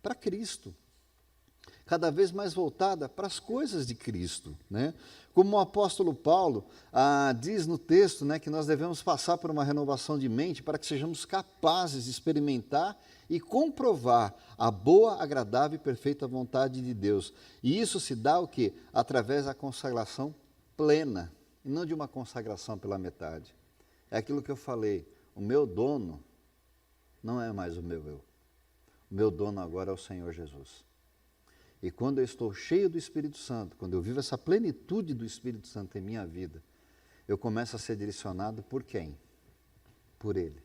Para Cristo. cada vez mais voltada para as coisas de Cristo, né? Como o apóstolo Paulo diz no texto, né, que nós devemos passar por uma renovação de mente para que sejamos capazes de experimentar e comprovar a boa, agradável e perfeita vontade de Deus. E isso se dá o quê? Através da consagração plena, e não de uma consagração pela metade. É aquilo que eu falei, o meu dono não é mais o meu eu. O meu dono agora é o Senhor Jesus. E quando eu estou cheio do Espírito Santo, quando eu vivo essa plenitude do Espírito Santo em minha vida, eu começo a ser direcionado por quem? Por Ele.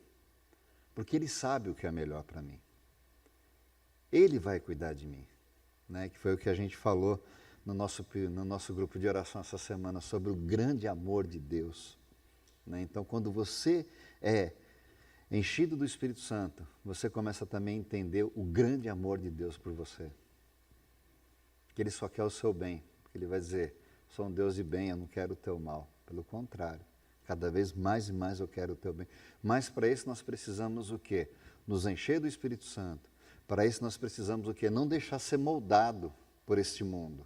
Porque Ele sabe o que é melhor para mim. Ele vai cuidar de mim. Né? Que foi o que a gente falou no nosso grupo de oração essa semana, sobre o grande amor de Deus. Né? Então, quando você é enchido do Espírito Santo, você começa também a entender o grande amor de Deus por você. Que Ele só quer o seu bem. Porque Ele vai dizer, sou um Deus de bem, eu não quero o teu mal. Pelo contrário, cada vez mais e mais eu quero o teu bem. Mas para isso nós precisamos o quê? Nos encher do Espírito Santo. Para isso nós precisamos o quê? Não deixar ser moldado por este mundo.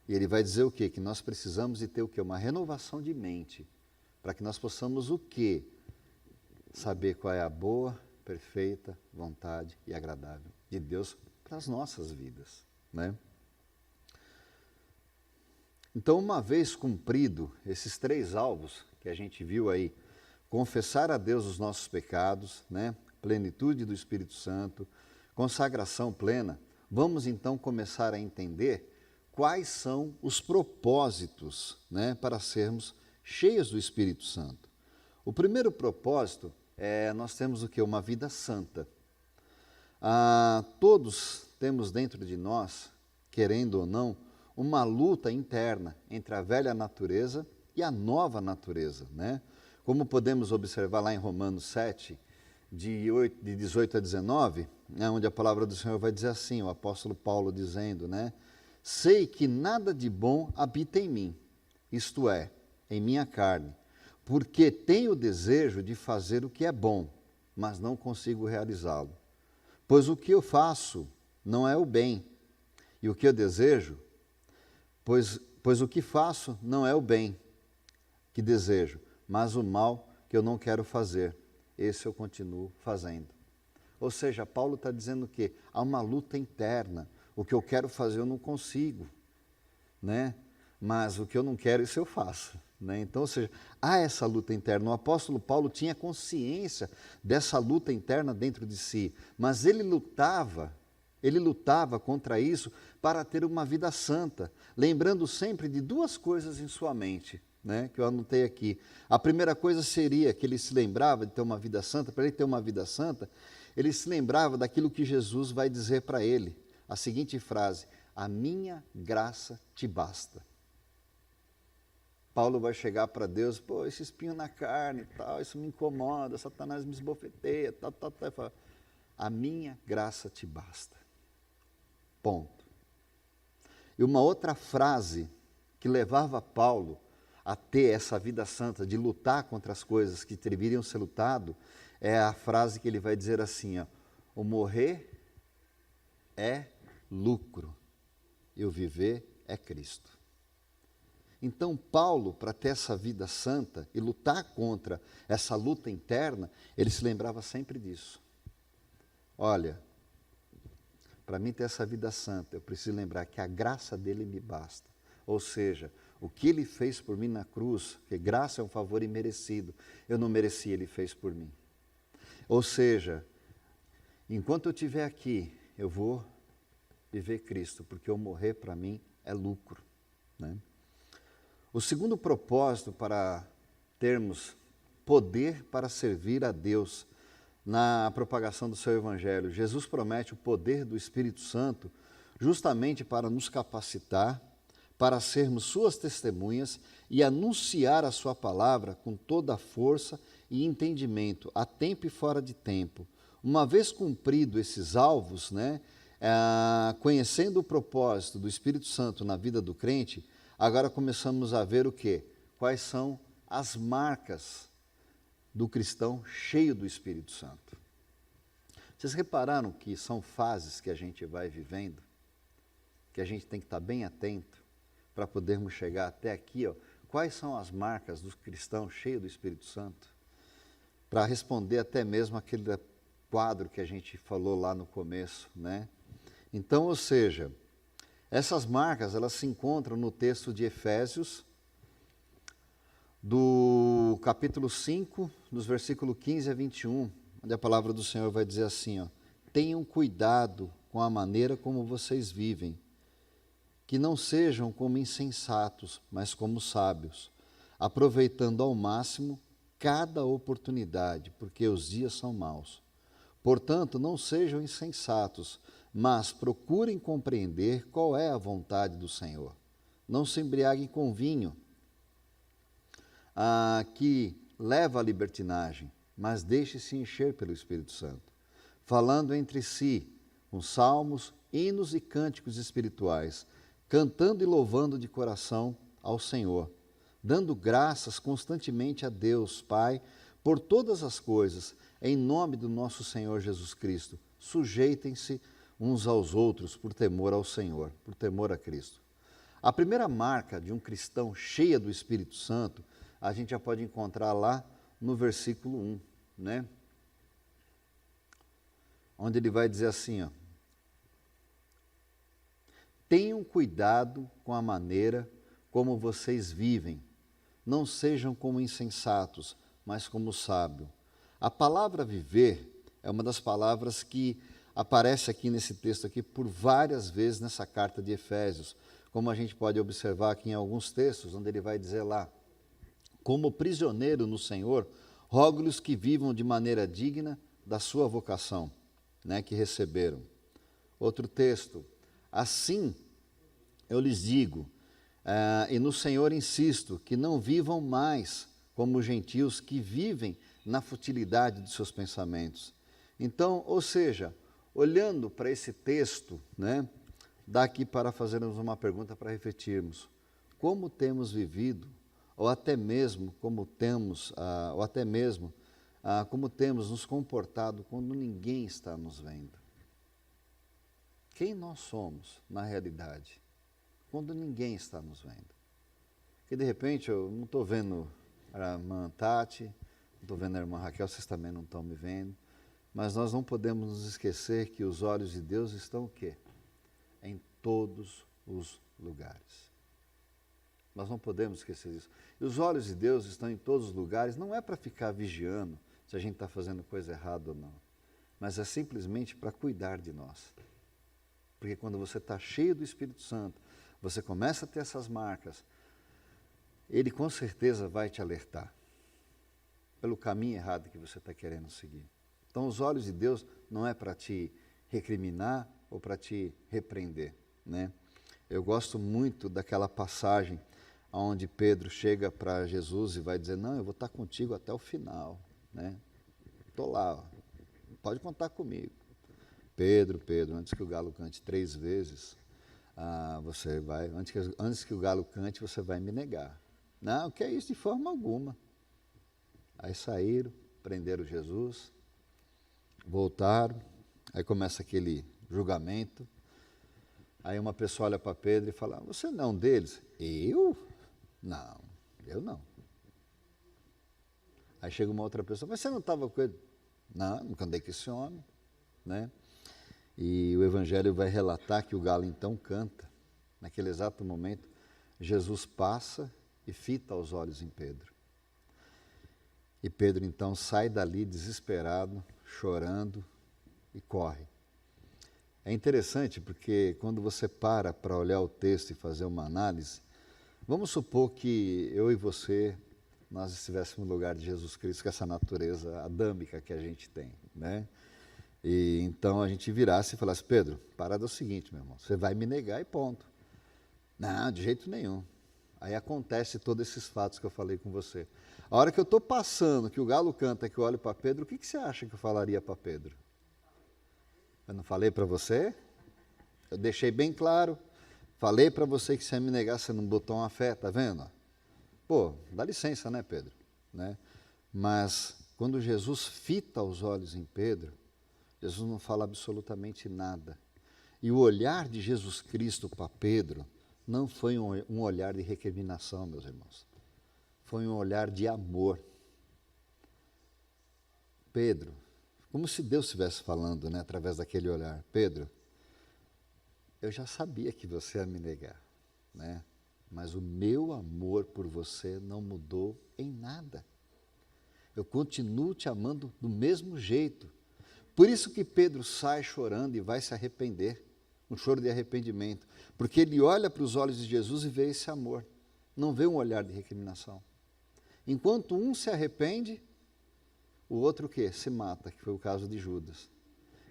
E Ele vai dizer o quê? Que nós precisamos de ter o quê? Uma renovação de mente. Para que nós possamos o quê? Saber qual é a boa, perfeita vontade e agradável de Deus para as nossas vidas. Né? Então, uma vez cumprido esses 3 alvos que a gente viu aí, confessar a Deus os nossos pecados, né? Plenitude do Espírito Santo, consagração plena, vamos então começar a entender quais são os propósitos, né, para sermos cheios do Espírito Santo. O primeiro propósito é nós temos o quê? Uma vida santa. Todos temos dentro de nós, querendo ou não, uma luta interna entre a velha natureza e a nova natureza, né? Como podemos observar lá em Romanos 7, de 18 a 19, né, onde a palavra do Senhor vai dizer assim, o apóstolo Paulo dizendo, né? Sei que nada de bom habita em mim, isto é, em minha carne, porque tenho o desejo de fazer o que é bom, mas não consigo realizá-lo. Pois o que eu faço não é o bem, e o que eu desejo, pois o que faço não é o bem que desejo, mas o mal que eu não quero fazer, esse eu continuo fazendo. Ou seja, Paulo está dizendo que há uma luta interna, o que eu quero fazer eu não consigo, né? Mas o que eu não quero, isso eu faço. Né? Então, ou seja, há essa luta interna. O apóstolo Paulo tinha consciência dessa luta interna dentro de si, mas ele lutava contra isso para ter uma vida santa, lembrando sempre de 2 coisas em sua mente, né, que eu anotei aqui. A primeira coisa seria que ele se lembrava de ter uma vida santa. Para ele ter uma vida santa, ele se lembrava daquilo que Jesus vai dizer para ele, a seguinte frase, a minha graça te basta. Paulo vai chegar para Deus, esse espinho na carne, tal, isso me incomoda, Satanás me esbofeteia, tal. Fala, a minha graça te basta. Ponto. E uma outra frase que levava Paulo a ter essa vida santa, de lutar contra as coisas que deveriam ser lutado, é a frase que ele vai dizer assim, o morrer é lucro e o viver é Cristo. Então, Paulo, para ter essa vida santa e lutar contra essa luta interna, ele se lembrava sempre disso. Olha, para mim ter essa vida santa, eu preciso lembrar que a graça dele me basta. Ou seja, o que ele fez por mim na cruz, que graça é um favor imerecido, eu não mereci, ele fez por mim. Ou seja, enquanto eu estiver aqui, eu vou viver Cristo, porque eu morrer para mim é lucro, né? O segundo propósito para termos poder para servir a Deus na propagação do seu Evangelho, Jesus promete o poder do Espírito Santo justamente para nos capacitar, para sermos suas testemunhas e anunciar a sua palavra com toda a força e entendimento, a tempo e fora de tempo. Uma vez cumprido esses alvos, né, conhecendo o propósito do Espírito Santo na vida do crente, agora começamos a ver o quê? Quais são as marcas do cristão cheio do Espírito Santo. Vocês repararam que são fases que a gente vai vivendo? que a gente tem que estar bem atento para podermos chegar até aqui, ó. Quais são as marcas dos cristãos cheios do Espírito Santo? Para responder até mesmo aquele quadro que a gente falou lá no começo, né? Então, ou seja, essas marcas, elas se encontram no texto de Efésios, do capítulo 5, dos versículos 15 a 21, onde a palavra do Senhor vai dizer assim, ó: tenham cuidado com a maneira como vocês vivem, que não sejam como insensatos, mas como sábios, aproveitando ao máximo cada oportunidade, porque os dias são maus. Portanto, não sejam insensatos, mas procurem compreender qual é a vontade do Senhor. Não se embriaguem com vinho, que leva à libertinagem, mas deixe-se encher pelo Espírito Santo, falando entre si com salmos, hinos e cânticos espirituais, cantando e louvando de coração ao Senhor, dando graças constantemente a Deus Pai por todas as coisas, em nome do nosso Senhor Jesus Cristo. Sujeitem-se uns aos outros por temor ao Senhor, por temor a Cristo. A primeira marca de um cristão cheia do Espírito Santo, a gente já pode encontrar lá no versículo 1, né? Onde ele vai dizer assim, ó: tenham cuidado com a maneira como vocês vivem, não sejam como insensatos, mas como sábios. A palavra viver é uma das palavras que aparece aqui nesse texto aqui por várias vezes nessa carta de Efésios, como a gente pode observar aqui em alguns textos, onde ele vai dizer lá: como prisioneiro no Senhor, rogo-lhes que vivam de maneira digna da sua vocação, né, que receberam. Outro texto: assim eu lhes digo, e no Senhor insisto, que não vivam mais como os gentios que vivem na futilidade de seus pensamentos. Então, ou seja, olhando para esse texto, né, dá aqui para fazermos uma pergunta para refletirmos: como temos vivido, ou até mesmo como temos nos comportado quando ninguém está nos vendo? Quem nós somos na realidade quando ninguém está nos vendo? Porque de repente eu não estou vendo a irmã Tati, não estou vendo a irmã Raquel, vocês também não estão me vendo, mas nós não podemos nos esquecer que os olhos de Deus estão o quê? Em todos os lugares. Nós não podemos esquecer disso. E os olhos de Deus estão em todos os lugares, não é para ficar vigiando se a gente está fazendo coisa errada ou não, mas é simplesmente para cuidar de nós. Porque quando você está cheio do Espírito Santo, você começa a ter essas marcas, Ele com certeza vai te alertar pelo caminho errado que você está querendo seguir. Então, os olhos de Deus não é para te recriminar ou para te repreender, né? Eu gosto muito daquela passagem onde Pedro chega para Jesus e vai dizer: não, eu vou estar contigo até o final, né? Estou lá, ó. Pode contar comigo. Pedro, antes que o galo cante 3 vezes, você vai, antes que o galo cante, você vai me negar. Não, que é isso, de forma alguma. Aí saíram, prenderam Jesus, voltaram, aí começa aquele julgamento. Aí uma pessoa olha para Pedro e fala: você não é um deles? Eu? Não, eu não. Aí chega uma outra pessoa: mas você não estava com ele? Não, nunca andei com esse homem, né? E o Evangelho vai relatar que o galo então canta. Naquele exato momento, Jesus passa e fita os olhos em Pedro. E Pedro então sai dali desesperado, chorando, e corre. É interessante porque quando você para olhar o texto e fazer uma análise, vamos supor que eu e você, nós estivéssemos no lugar de Jesus Cristo, com essa natureza adâmica que a gente tem, né? E então a gente virasse e falasse: Pedro, parada é o seguinte, meu irmão, você vai me negar e ponto. Não, de jeito nenhum. Aí acontece todos esses fatos que eu falei com você. A hora que eu estou passando, que o galo canta, que eu olho para Pedro, o que você acha que eu falaria para Pedro? Eu não falei para você? Eu deixei bem claro. Falei para você que se ia me negar, você não botou uma fé, tá vendo? Pô, dá licença, né, Pedro? Né? Mas quando Jesus fita os olhos em Pedro, Jesus não fala absolutamente nada. E o olhar de Jesus Cristo para Pedro não foi um olhar de recriminação, meus irmãos. Foi um olhar de amor. Pedro, como se Deus estivesse falando, né, através daquele olhar. Pedro, eu já sabia que você ia me negar, né? Mas o meu amor por você não mudou em nada. Eu continuo te amando do mesmo jeito. Por isso que Pedro sai chorando e vai se arrepender, um choro de arrependimento, porque ele olha para os olhos de Jesus e vê esse amor, não vê um olhar de recriminação. Enquanto um se arrepende, o outro o quê? Se mata, que foi o caso de Judas.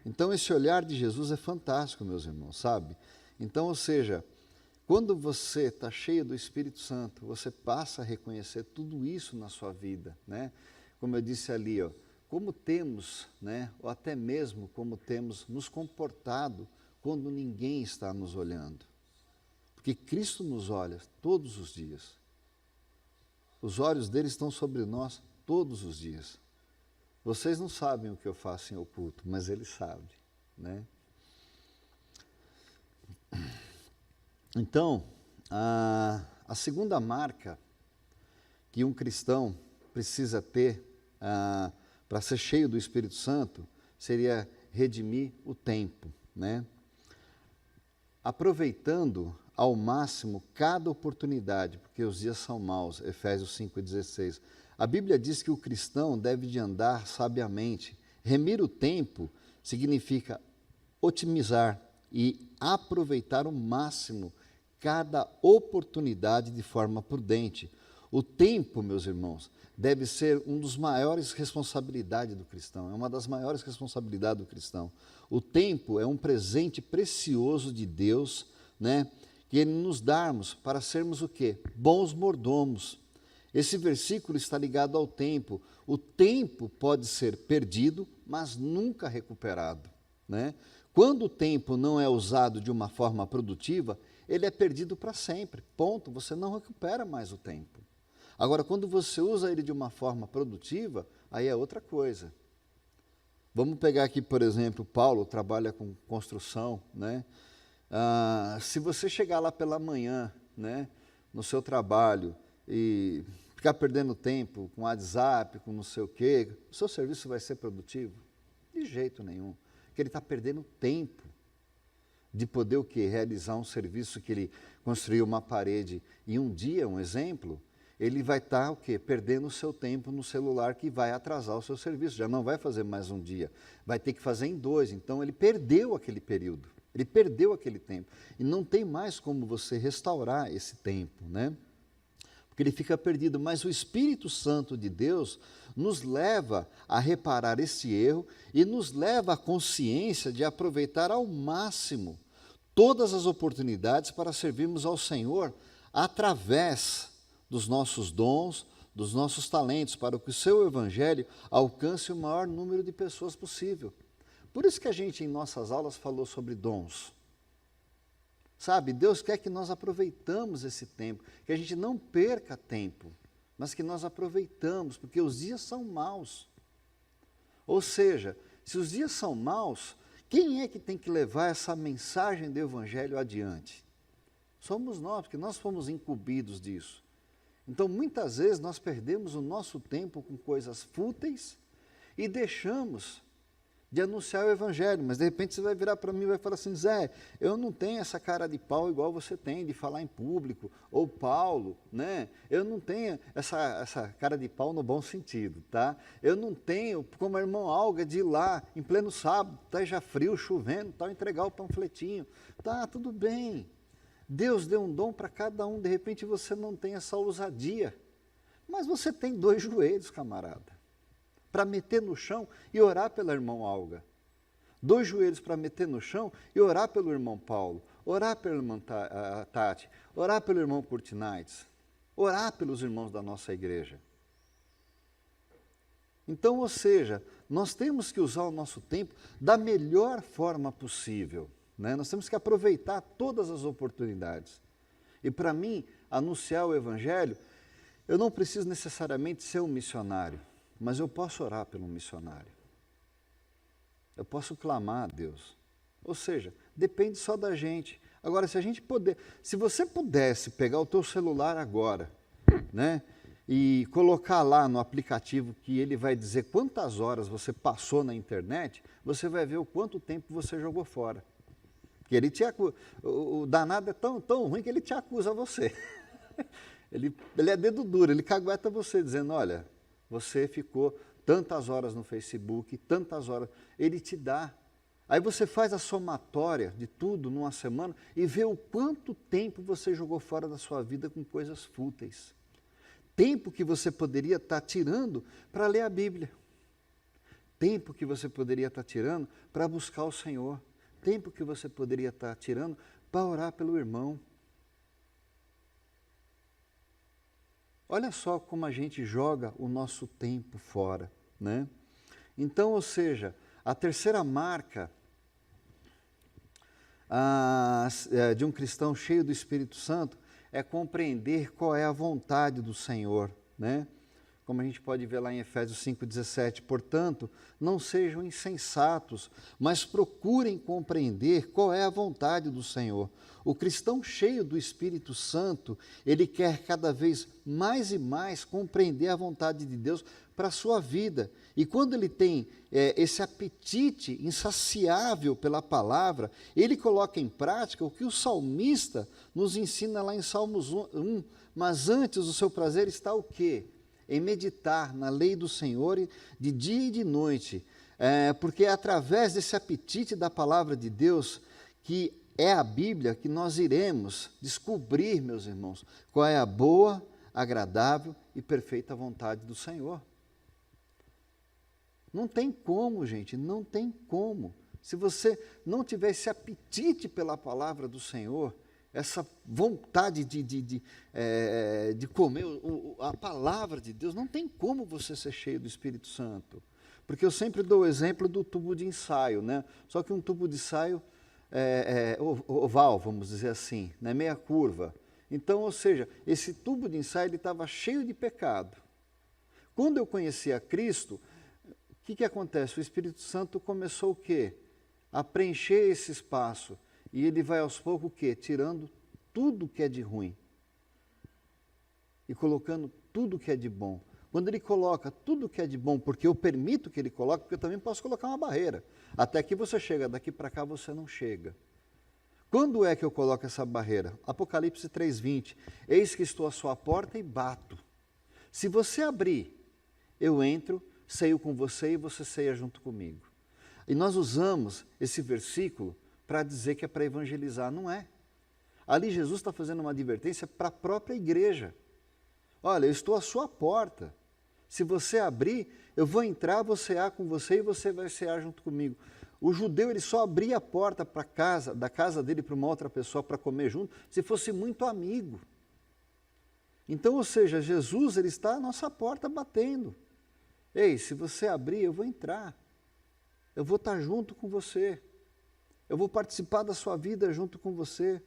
Então esse olhar de Jesus é fantástico, meus irmãos, sabe? Então, ou seja, quando você está cheio do Espírito Santo, você passa a reconhecer tudo isso na sua vida, né? Como eu disse ali, ó, como temos, né, ou até mesmo como temos nos comportado quando ninguém está nos olhando. Porque Cristo nos olha todos os dias. Os olhos dele estão sobre nós todos os dias. Vocês não sabem o que eu faço em oculto, mas ele sabe, né? Então, a segunda marca que um cristão precisa ter para ser cheio do Espírito Santo seria redimir o tempo, né? Aproveitando ao máximo cada oportunidade, porque os dias são maus, Efésios 5,16. A Bíblia diz que o cristão deve de andar sabiamente. Remir o tempo significa otimizar e aproveitar ao máximo cada oportunidade de forma prudente. O tempo, meus irmãos, deve ser uma das maiores responsabilidades do cristão, é uma das maiores responsabilidades do cristão. O tempo é um presente precioso de Deus, né, que Ele nos darmos para sermos o quê? Bons mordomos. Esse versículo está ligado ao tempo. O tempo pode ser perdido, mas nunca recuperado, né? Quando o tempo não é usado de uma forma produtiva, ele é perdido para sempre, ponto. Você não recupera mais o tempo. Agora, quando você usa ele de uma forma produtiva, aí é outra coisa. Vamos pegar aqui, por exemplo, Paulo trabalha com construção, né? Se você chegar lá pela manhã, né, no seu trabalho, e ficar perdendo tempo com WhatsApp, com não sei o quê, o seu serviço vai ser produtivo? De jeito nenhum. Porque ele está perdendo tempo de poder o quê? Realizar um serviço que ele construiu uma parede e um dia, um exemplo, ele vai estar o quê? Perdendo o seu tempo no celular que vai atrasar o seu serviço, já não vai fazer mais um dia, vai ter que fazer em 2, então ele perdeu aquele período, ele perdeu aquele tempo, e não tem mais como você restaurar esse tempo, né? Porque ele fica perdido, mas o Espírito Santo de Deus nos leva a reparar esse erro e nos leva à consciência de aproveitar ao máximo todas as oportunidades para servirmos ao Senhor através dos nossos dons, dos nossos talentos, para que o seu Evangelho alcance o maior número de pessoas possível. Por isso que a gente, em nossas aulas, falou sobre dons. Sabe, Deus quer que nós aproveitamos esse tempo, que a gente não perca tempo, mas que nós aproveitamos, porque os dias são maus. Ou seja, se os dias são maus, quem é que tem que levar essa mensagem do Evangelho adiante? Somos nós, porque nós fomos incumbidos disso. Então, muitas vezes, nós perdemos o nosso tempo com coisas fúteis e deixamos de anunciar o Evangelho, mas de repente você vai virar para mim e vai falar assim: Zé, eu não tenho essa cara de pau igual você tem, de falar em público, ou Paulo, né? Eu não tenho essa cara de pau no bom sentido, tá? Eu não tenho, como a irmã Alga, de ir lá, em pleno sábado, tá já frio, chovendo, tá, entregar o panfletinho. Tá, tudo bem. Deus deu um dom para cada um, de repente você não tem essa ousadia, mas você tem 2 joelhos, camarada, para meter no chão e orar pela irmã Alga. 2 joelhos para meter no chão e orar pelo irmão Paulo, orar pela irmã Tati, orar pelo irmão Curtinites, orar pelos irmãos da nossa igreja. Então, ou seja, nós temos que usar o nosso tempo da melhor forma possível, né? Nós temos que aproveitar todas as oportunidades. E para mim, anunciar o Evangelho, eu não preciso necessariamente ser um missionário, mas eu posso orar pelo missionário. Eu posso clamar a Deus. Ou seja, depende só da gente. Agora, se você pudesse pegar o teu celular agora, né, e colocar lá no aplicativo que ele vai dizer quantas horas você passou na internet, você vai ver o quanto tempo você jogou fora. Porque ele o danado é tão ruim que ele te acusa você. Ele é dedo duro, ele cagueta você, dizendo, olha, você ficou tantas horas no Facebook, tantas horas, ele te dá. Aí você faz a somatória de tudo numa semana e vê o quanto tempo você jogou fora da sua vida com coisas fúteis. Tempo que você poderia estar tirando para ler a Bíblia. Tempo que você poderia estar tirando para buscar o Senhor. Tempo que você poderia estar tirando para orar pelo irmão. Olha só como a gente joga o nosso tempo fora, né? Então, ou seja, a terceira marca de um cristão cheio do Espírito Santo é compreender qual é a vontade do Senhor, né? Como a gente pode ver lá em Efésios 5,17, portanto, não sejam insensatos, mas procurem compreender qual é a vontade do Senhor. O cristão cheio do Espírito Santo, ele quer cada vez mais e mais compreender a vontade de Deus para a sua vida. E quando ele tem esse apetite insaciável pela palavra, ele coloca em prática o que o salmista nos ensina lá em Salmos 1, mas antes o seu prazer está o quê? Em meditar na lei do Senhor de dia e de noite, porque é através desse apetite da palavra de Deus, que é a Bíblia, que nós iremos descobrir, meus irmãos, qual é a boa, agradável e perfeita vontade do Senhor. Não tem como, gente, não tem como. Se você não tiver esse apetite pela palavra do Senhor, essa vontade de comer a palavra de Deus, não tem como você ser cheio do Espírito Santo. Porque eu sempre dou o exemplo do tubo de ensaio, né? Só que um tubo de ensaio oval, vamos dizer assim, né? Meia curva. Então, ou seja, esse tubo de ensaio estava cheio de pecado. Quando eu conheci a Cristo, o que acontece? O Espírito Santo começou o quê? A preencher esse espaço. E ele vai aos poucos o quê? Tirando tudo que é de ruim e colocando tudo que é de bom. Quando ele coloca tudo que é de bom, porque eu permito que ele coloque, porque eu também posso colocar uma barreira. Até que você chega, daqui para cá você não chega. Quando é que eu coloco essa barreira? Apocalipse 3:20. Eis que estou à sua porta e bato. Se você abrir, eu entro, ceio com você e você ceia junto comigo. E nós usamos esse versículo para dizer que é para evangelizar. Não é. Ali Jesus está fazendo uma advertência para a própria igreja. Olha, eu estou à sua porta. Se você abrir, eu vou entrar, vou cear com você e você vai cear junto comigo. O judeu, ele só abria a porta da casa dele para uma outra pessoa para comer junto, se fosse muito amigo. Então, ou seja, Jesus, ele está à nossa porta batendo. Ei, se você abrir, eu vou entrar. Eu vou estar junto com você. Eu vou participar da sua vida junto com você.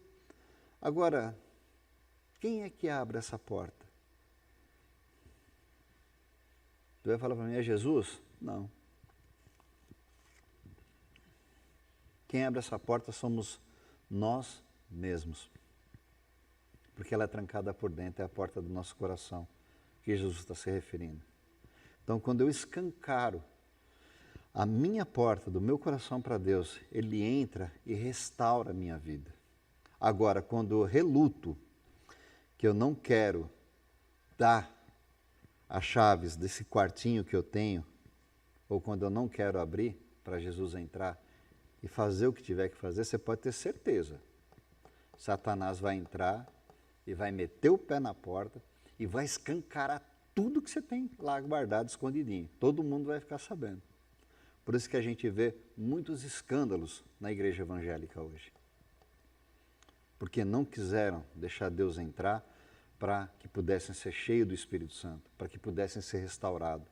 Agora, quem é que abre essa porta? Tu vai falar para mim, é Jesus? Não. Quem abre essa porta somos nós mesmos. Porque ela é trancada por dentro, é a porta do nosso coração, que Jesus está se referindo. Então, quando eu escancaro a minha porta do meu coração para Deus, Ele entra e restaura a minha vida. Agora, quando eu reluto, que eu não quero dar as chaves desse quartinho que eu tenho, ou quando eu não quero abrir para Jesus entrar e fazer o que tiver que fazer, você pode ter certeza. Satanás vai entrar e vai meter o pé na porta e vai escancarar tudo que você tem lá guardado, escondidinho. Todo mundo vai ficar sabendo. Por isso que a gente vê muitos escândalos na igreja evangélica hoje. Porque não quiseram deixar Deus entrar para que pudessem ser cheios do Espírito Santo, para que pudessem ser restaurados.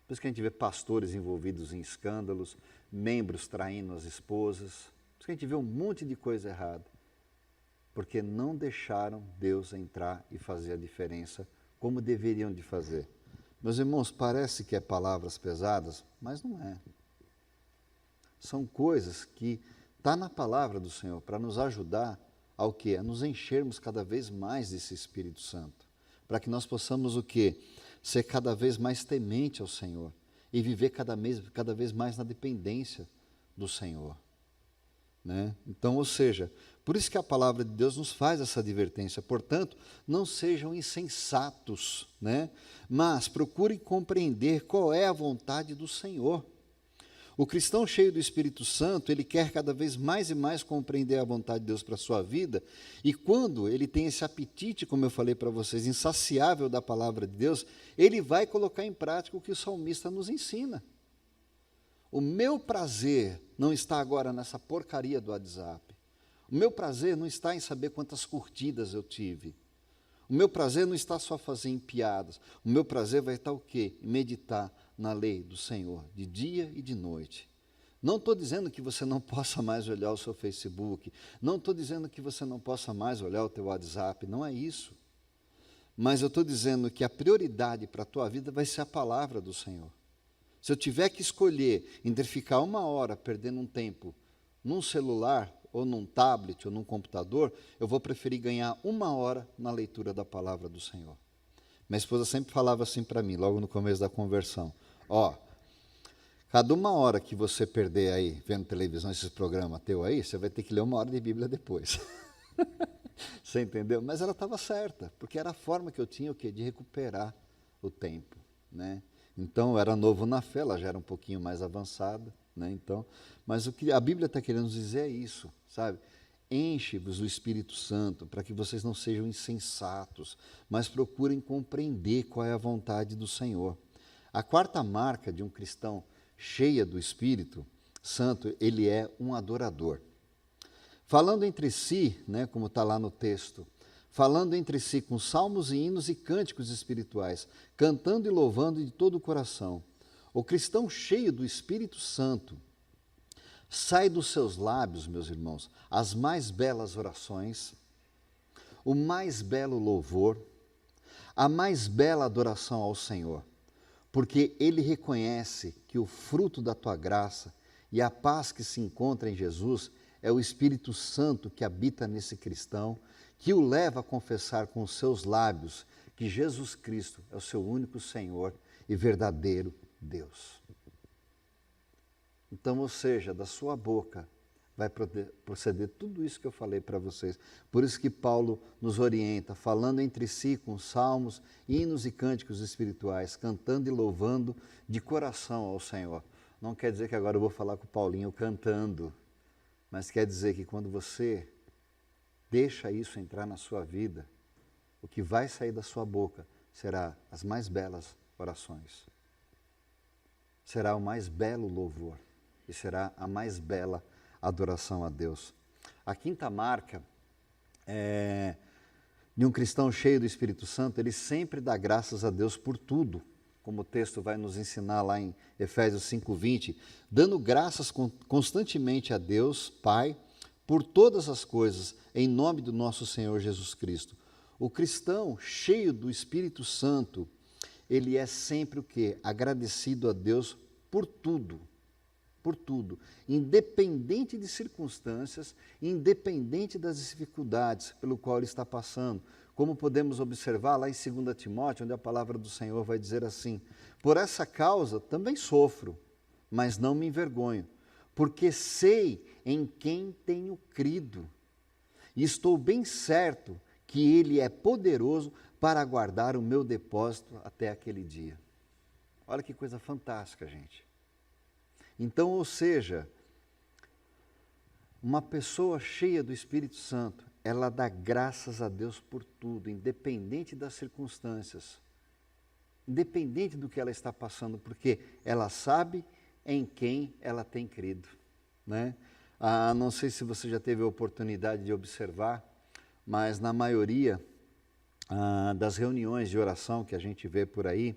Por isso que a gente vê pastores envolvidos em escândalos, membros traindo as esposas. Por isso que a gente vê um monte de coisa errada. Porque não deixaram Deus entrar e fazer a diferença como deveriam de fazer. Meus irmãos, parece que é palavras pesadas, mas não é. São coisas que está na palavra do Senhor para nos ajudar ao quê? A nos enchermos cada vez mais desse Espírito Santo, para que nós possamos o quê? Ser cada vez mais temente ao Senhor e viver cada vez mais na dependência do Senhor. Né? Então, ou seja, por isso que a palavra de Deus nos faz essa advertência. Portanto, não sejam insensatos, né? Mas procurem compreender qual é a vontade do Senhor. O cristão cheio do Espírito Santo, ele quer cada vez mais e mais compreender a vontade de Deus para a sua vida, e quando ele tem esse apetite, como eu falei para vocês, insaciável da palavra de Deus, ele vai colocar em prática o que o salmista nos ensina. O meu prazer não está agora nessa porcaria do WhatsApp. O meu prazer não está em saber quantas curtidas eu tive. O meu prazer não está só fazendo piadas. O meu prazer vai estar o quê? Em meditar na lei do Senhor, de dia e de noite. Não estou dizendo que você não possa mais olhar o seu Facebook. Não estou dizendo que você não possa mais olhar o teu WhatsApp. Não é isso. Mas eu estou dizendo que a prioridade para a tua vida vai ser a palavra do Senhor. Se eu tiver que escolher entre ficar 1 hora perdendo um tempo num celular, ou num tablet, ou num computador, eu vou preferir ganhar 1 hora na leitura da palavra do Senhor. Minha esposa sempre falava assim para mim, logo no começo da conversão, cada 1 hora que você perder aí, vendo televisão, esses programas teu aí, você vai ter que ler 1 hora de Bíblia depois. Você entendeu? Mas ela estava certa, porque era a forma que eu tinha o quê? De recuperar o tempo, né? Então, eu era novo na fé, ela já era um pouquinho mais avançada, né? Então, mas o que a Bíblia está querendo nos dizer é isso, sabe? Enche-vos do Espírito Santo, para que vocês não sejam insensatos, mas procurem compreender qual é a vontade do Senhor. A 4ª marca de um cristão cheia do Espírito Santo, ele é um adorador. Falando entre si, né, como está lá no texto, falando entre si com salmos e hinos e cânticos espirituais, cantando e louvando de todo o coração. O cristão cheio do Espírito Santo, sai dos seus lábios, meus irmãos, as mais belas orações, o mais belo louvor, a mais bela adoração ao Senhor, porque ele reconhece que o fruto da tua graça e a paz que se encontra em Jesus é o Espírito Santo que habita nesse cristão, que o leva a confessar com os seus lábios que Jesus Cristo é o seu único Senhor e verdadeiro Deus. Então, ou seja, da sua boca vai proceder tudo isso que eu falei para vocês. Por isso que Paulo nos orienta, falando entre si com salmos, hinos e cânticos espirituais, cantando e louvando de coração ao Senhor. Não quer dizer que agora eu vou falar com o Paulinho cantando, mas quer dizer que quando você deixa isso entrar na sua vida, o que vai sair da sua boca será as mais belas orações. Será o mais belo louvor e será a mais bela adoração a Deus. A 5ª marca de um cristão cheio do Espírito Santo, ele sempre dá graças a Deus por tudo, como o texto vai nos ensinar lá em Efésios 5:20, dando graças constantemente a Deus, Pai, por todas as coisas, em nome do nosso Senhor Jesus Cristo. O cristão cheio do Espírito Santo, ele é sempre o quê? Agradecido a Deus por tudo, independente de circunstâncias, independente das dificuldades pelo qual ele está passando. Como podemos observar lá em 2 Timóteo, onde a palavra do Senhor vai dizer assim: por essa causa também sofro, mas não me envergonho, porque sei em quem tenho crido, e estou bem certo que Ele é poderoso para guardar o meu depósito até aquele dia. Olha que coisa fantástica, gente. Então, ou seja, uma pessoa cheia do Espírito Santo, ela dá graças a Deus por tudo, independente das circunstâncias, independente do que ela está passando, porque ela sabe em quem ela tem crido, né? Não sei se você já teve a oportunidade de observar, mas na maioria das reuniões de oração que a gente vê por aí,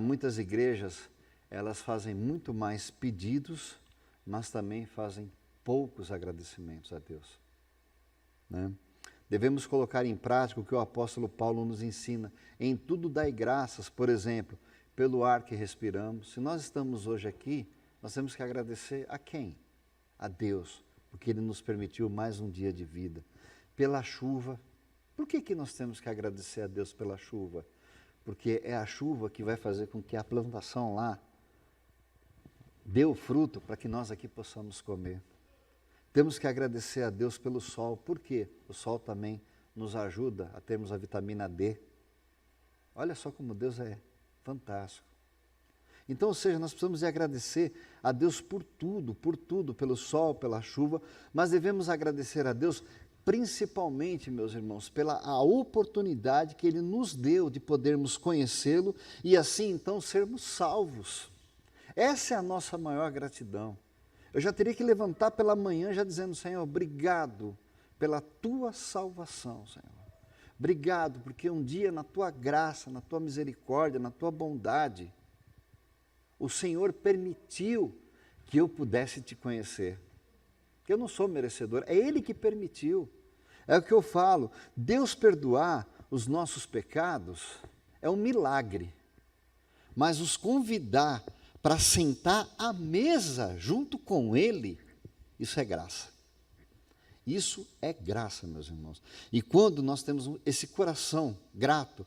muitas igrejas, elas fazem muito mais pedidos, mas também fazem poucos agradecimentos a Deus, né? Devemos colocar em prática o que o apóstolo Paulo nos ensina. Em tudo dai graças, por exemplo, pelo ar que respiramos. Se nós estamos hoje aqui, nós temos que agradecer a quem? A Deus, porque Ele nos permitiu mais um dia de vida. Pela chuva. Por que nós temos que agradecer a Deus pela chuva? Porque é a chuva que vai fazer com que a plantação lá dê o fruto para que nós aqui possamos comer. Temos que agradecer a Deus pelo sol. Por quê? O sol também nos ajuda a termos a vitamina D. Olha só como Deus é fantástico. Então, ou seja, nós precisamos de agradecer a Deus por tudo, pelo sol, pela chuva, mas devemos agradecer a Deus principalmente, meus irmãos, pela a oportunidade que Ele nos deu de podermos conhecê-lo e assim, então, sermos salvos. Essa é a nossa maior gratidão. Eu já teria que levantar pela manhã já dizendo, Senhor, obrigado pela Tua salvação, Senhor. Obrigado, porque um dia na Tua graça, na Tua misericórdia, na Tua bondade, o Senhor permitiu que eu pudesse Te conhecer. Eu não sou merecedor, é Ele que permitiu. É o que eu falo, Deus perdoar os nossos pecados é um milagre, mas os convidar para sentar à mesa junto com Ele, isso é graça. Isso é graça, meus irmãos. E quando nós temos esse coração grato,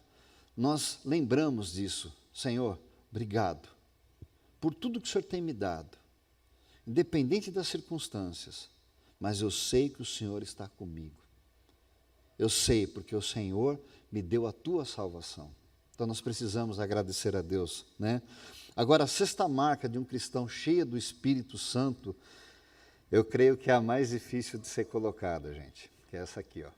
nós lembramos disso. Senhor, obrigado por tudo que o Senhor tem me dado, independente das circunstâncias, mas eu sei que o Senhor está comigo. Eu sei porque o Senhor me deu a Tua salvação. Então nós precisamos agradecer a Deus, né? Agora, a sexta marca de um cristão cheio do Espírito Santo, eu creio que é a mais difícil de ser colocada, gente, que é essa aqui, ó.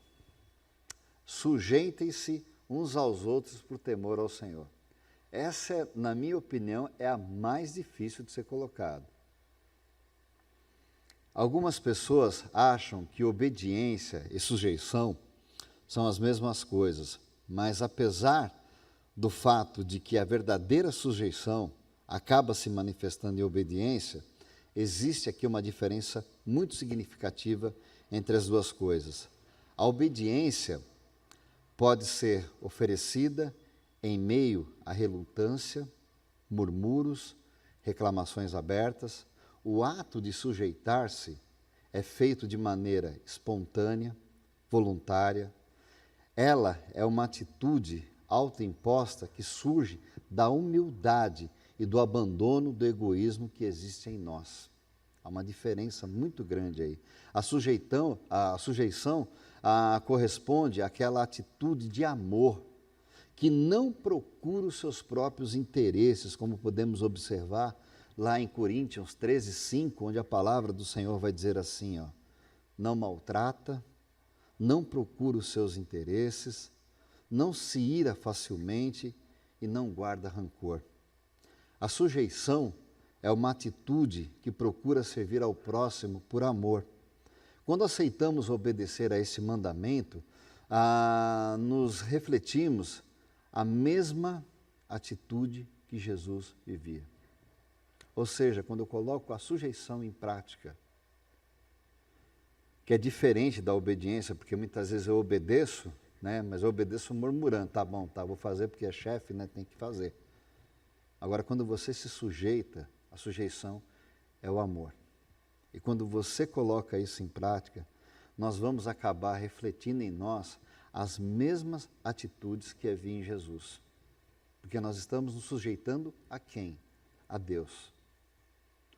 Sujeitem-se uns aos outros por temor ao Senhor. Essa, na minha opinião, é a mais difícil de ser colocada. Algumas pessoas acham que obediência e sujeição são as mesmas coisas, mas apesar do fato de que a verdadeira sujeição acaba se manifestando em obediência, existe aqui uma diferença muito significativa entre as duas coisas. A obediência pode ser oferecida em meio à relutância, murmúrios, reclamações abertas. O ato de sujeitar-se é feito de maneira espontânea, voluntária. Ela é uma atitude autoimposta que surge da humildade e do abandono do egoísmo que existe em nós. Há uma diferença muito grande aí. A sujeição corresponde àquela atitude de amor que não procura os seus próprios interesses, como podemos observar lá em Coríntios 13:5, onde a palavra do Senhor vai dizer assim, ó, não maltrata, não procura os seus interesses, não se ira facilmente e não guarda rancor. A sujeição é uma atitude que procura servir ao próximo por amor. Quando aceitamos obedecer a esse mandamento, nos refletimos a mesma atitude que Jesus vivia. Ou seja, quando eu coloco a sujeição em prática, que é diferente da obediência, porque muitas vezes eu obedeço, né, mas eu obedeço murmurando, tá bom, tá, vou fazer porque é chefe, né, tem que fazer. Agora, quando você se sujeita, a sujeição é o amor. E quando você coloca isso em prática, nós vamos acabar refletindo em nós as mesmas atitudes que havia em Jesus. Porque nós estamos nos sujeitando a quem? A Deus.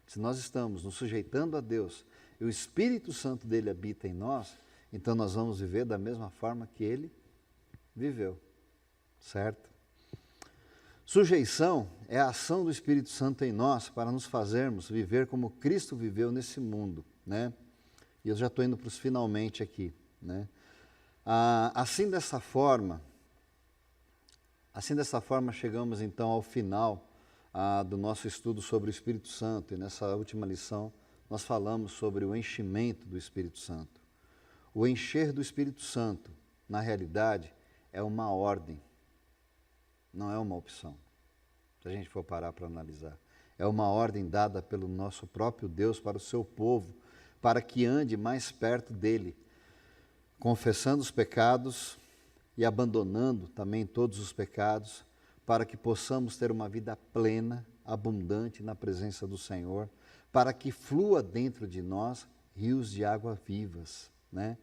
Se nós estamos nos sujeitando a Deus e o Espírito Santo dele habita em nós, então nós vamos viver da mesma forma que ele viveu. Certo? Sujeição é a ação do Espírito Santo em nós para nos fazermos viver como Cristo viveu nesse mundo, né? E eu já estou indo para os finalmente aqui, né? Assim dessa forma chegamos então ao final do nosso estudo sobre o Espírito Santo, e nessa última lição nós falamos sobre o enchimento do Espírito Santo. O encher do Espírito Santo, na realidade, é uma ordem, não é uma opção, se a gente for parar para analisar. É uma ordem dada pelo nosso próprio Deus para o seu povo, para que ande mais perto dele, confessando os pecados e abandonando também todos os pecados, para que possamos ter uma vida plena, abundante na presença do Senhor, para que flua dentro de nós rios de água vivas, né?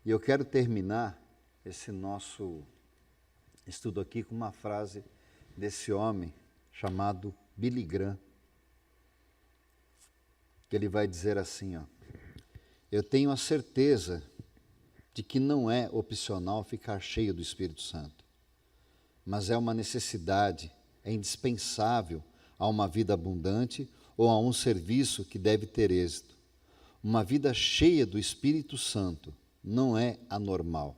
E eu quero terminar esse nosso estudo aqui com uma frase desse homem chamado Billy Graham, que ele vai dizer assim, ó: eu tenho a certeza de que não é opcional ficar cheio do Espírito Santo, mas é uma necessidade, é indispensável a uma vida abundante ou a um serviço que deve ter êxito. Uma vida cheia do Espírito Santo não é anormal,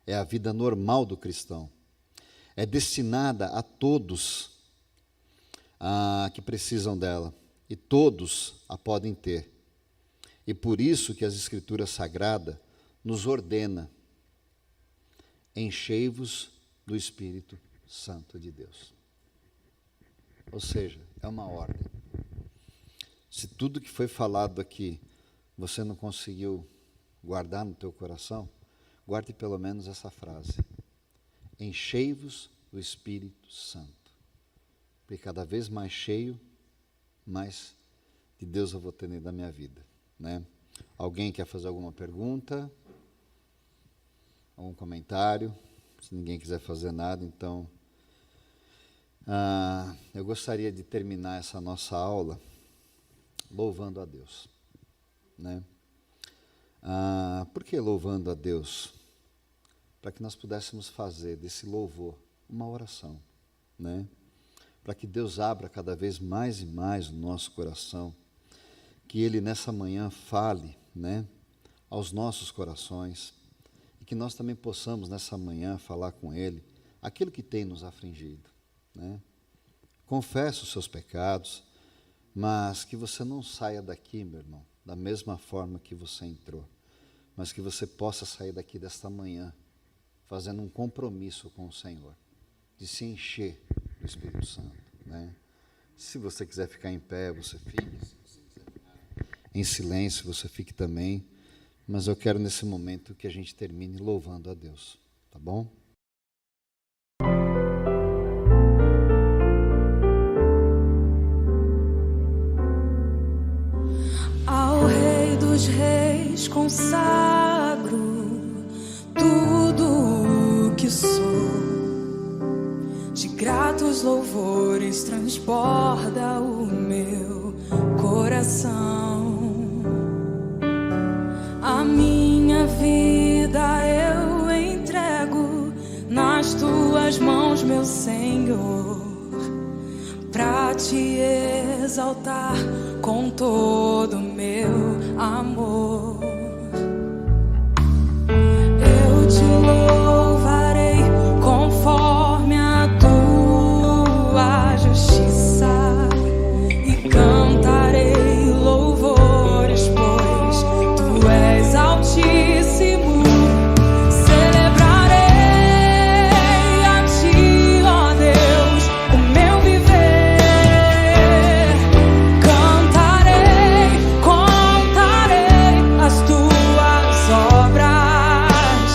é a vida normal do cristão. É destinada a todos que precisam dela, e todos a podem ter. E por isso que as Escrituras Sagradas nos ordena: enchei-vos do Espírito Santo de Deus. Ou seja, é uma ordem. Se tudo que foi falado aqui você não conseguiu guardar no teu coração, guarde pelo menos essa frase: enchei-vos do Espírito Santo. Porque cada vez mais cheio, mais de Deus eu vou ter da minha vida, né? Alguém quer fazer alguma pergunta? Algum comentário? Se ninguém quiser fazer nada, então eu gostaria de terminar essa nossa aula louvando a Deus, né? Por que louvando a Deus? Para que nós pudéssemos fazer desse louvor uma oração, né? Para que Deus abra cada vez mais e mais o nosso coração, que Ele nessa manhã fale, né, aos nossos corações, e que nós também possamos nessa manhã falar com Ele aquilo que tem nos afligido, né? Confesse os seus pecados, mas que você não saia daqui, meu irmão, da mesma forma que você entrou, mas que você possa sair daqui desta manhã fazendo um compromisso com o Senhor, de se encher do Espírito Santo, né? Se você quiser ficar em pé, você fique. Se você quiser ficar em silêncio, você fique também. Mas eu quero nesse momento que a gente termine louvando a Deus, tá bom? Ao Rei dos Reis consagro tudo o que sou. De gratos louvores transborda o meu coração. A minha vida eu entrego nas tuas mãos, meu Senhor, pra te exaltar com todo o meu amor. Eu te louvarei conforme a tua justiça e cantarei louvores, pois tu és altíssimo. Celebrarei a ti, ó Deus, o meu viver. Cantarei, contarei as tuas obras.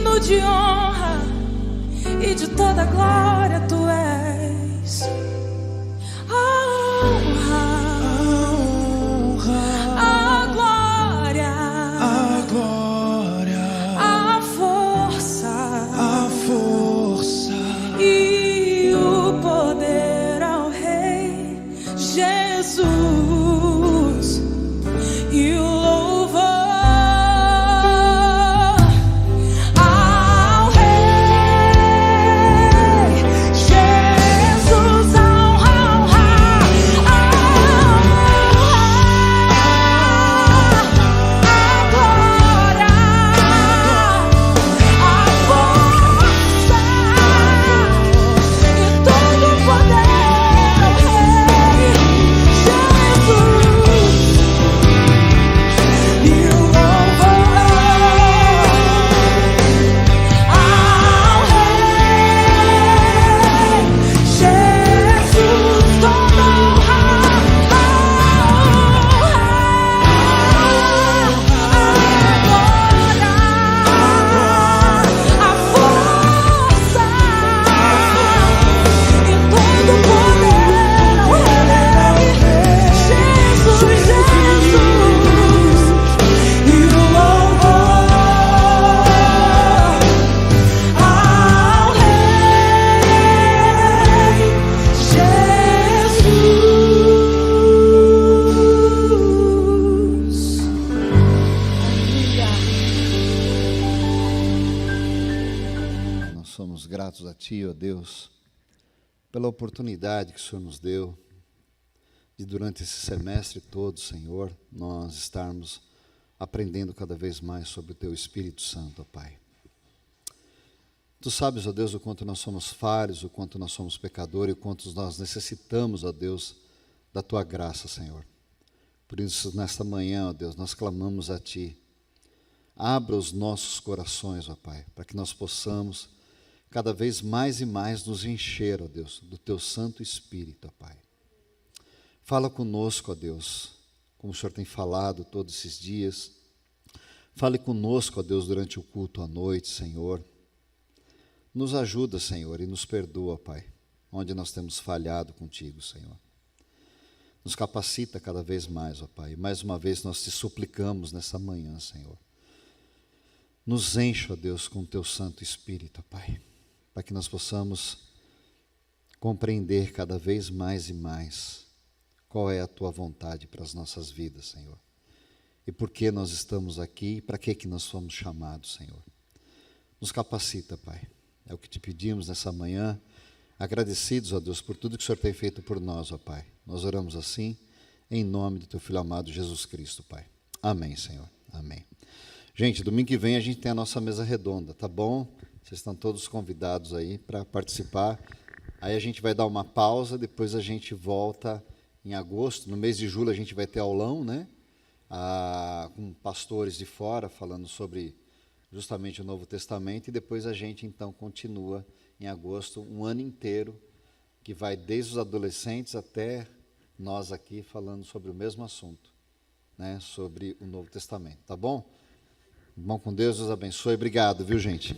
digno de honra e de toda glória tu és. A honra, a glória, a força e o poder ao Rei Jesus e o louvor ao Rei Jesus, a glória, a força e todo o poder ao Rei Jesus e o louvor ao Rei Jesus, toda honra, a força e todo o poder ao Rei Jesus, e o louvor ao Rei Jesus. Nós somos gratos a Ti, ó Deus, pela oportunidade que o Senhor nos deu de, durante esse semestre todo, Senhor, nós estarmos aprendendo cada vez mais sobre o Teu Espírito Santo, ó Pai. Tu sabes, ó Deus, o quanto nós somos falhos, o quanto nós somos pecadores, o quanto nós necessitamos, ó Deus, da Tua graça, Senhor. Por isso, nesta manhã, ó Deus, nós clamamos a Ti. Abra os nossos corações, ó Pai, para que nós possamos cada vez mais e mais nos encher, ó Deus, do Teu Santo Espírito, ó Pai. Fala conosco, ó Deus, como o Senhor tem falado todos esses dias. Fale conosco, ó Deus, durante o culto à noite, Senhor. Nos ajuda, Senhor, e nos perdoa, Pai, onde nós temos falhado contigo, Senhor. Nos capacita cada vez mais, ó Pai. Mais uma vez nós te suplicamos nessa manhã, Senhor. Nos enche, ó Deus, com o Teu Santo Espírito, ó Pai, para que nós possamos compreender cada vez mais e mais qual é a Tua vontade para as nossas vidas, Senhor. E por que nós estamos aqui e para que nós fomos chamados, Senhor. Nos capacita, Pai. É o que te pedimos nessa manhã, agradecidos, ó Deus, por tudo que o Senhor tem feito por nós, ó Pai. Nós oramos assim, em nome do Teu Filho amado, Jesus Cristo, Pai. Amém, Senhor. Amém. Gente, domingo que vem a gente tem a nossa mesa redonda, tá bom? Vocês estão todos convidados aí para participar. Aí a gente vai dar uma pausa, depois a gente volta em agosto. No mês de julho a gente vai ter aulão, né? Com pastores de fora, falando sobre justamente o Novo Testamento. E depois a gente, então, continua em agosto, um ano inteiro, que vai desde os adolescentes até nós aqui, falando sobre o mesmo assunto, né? Sobre o Novo Testamento, tá bom? Irmão com Deus, Deus abençoe. Obrigado, viu, gente?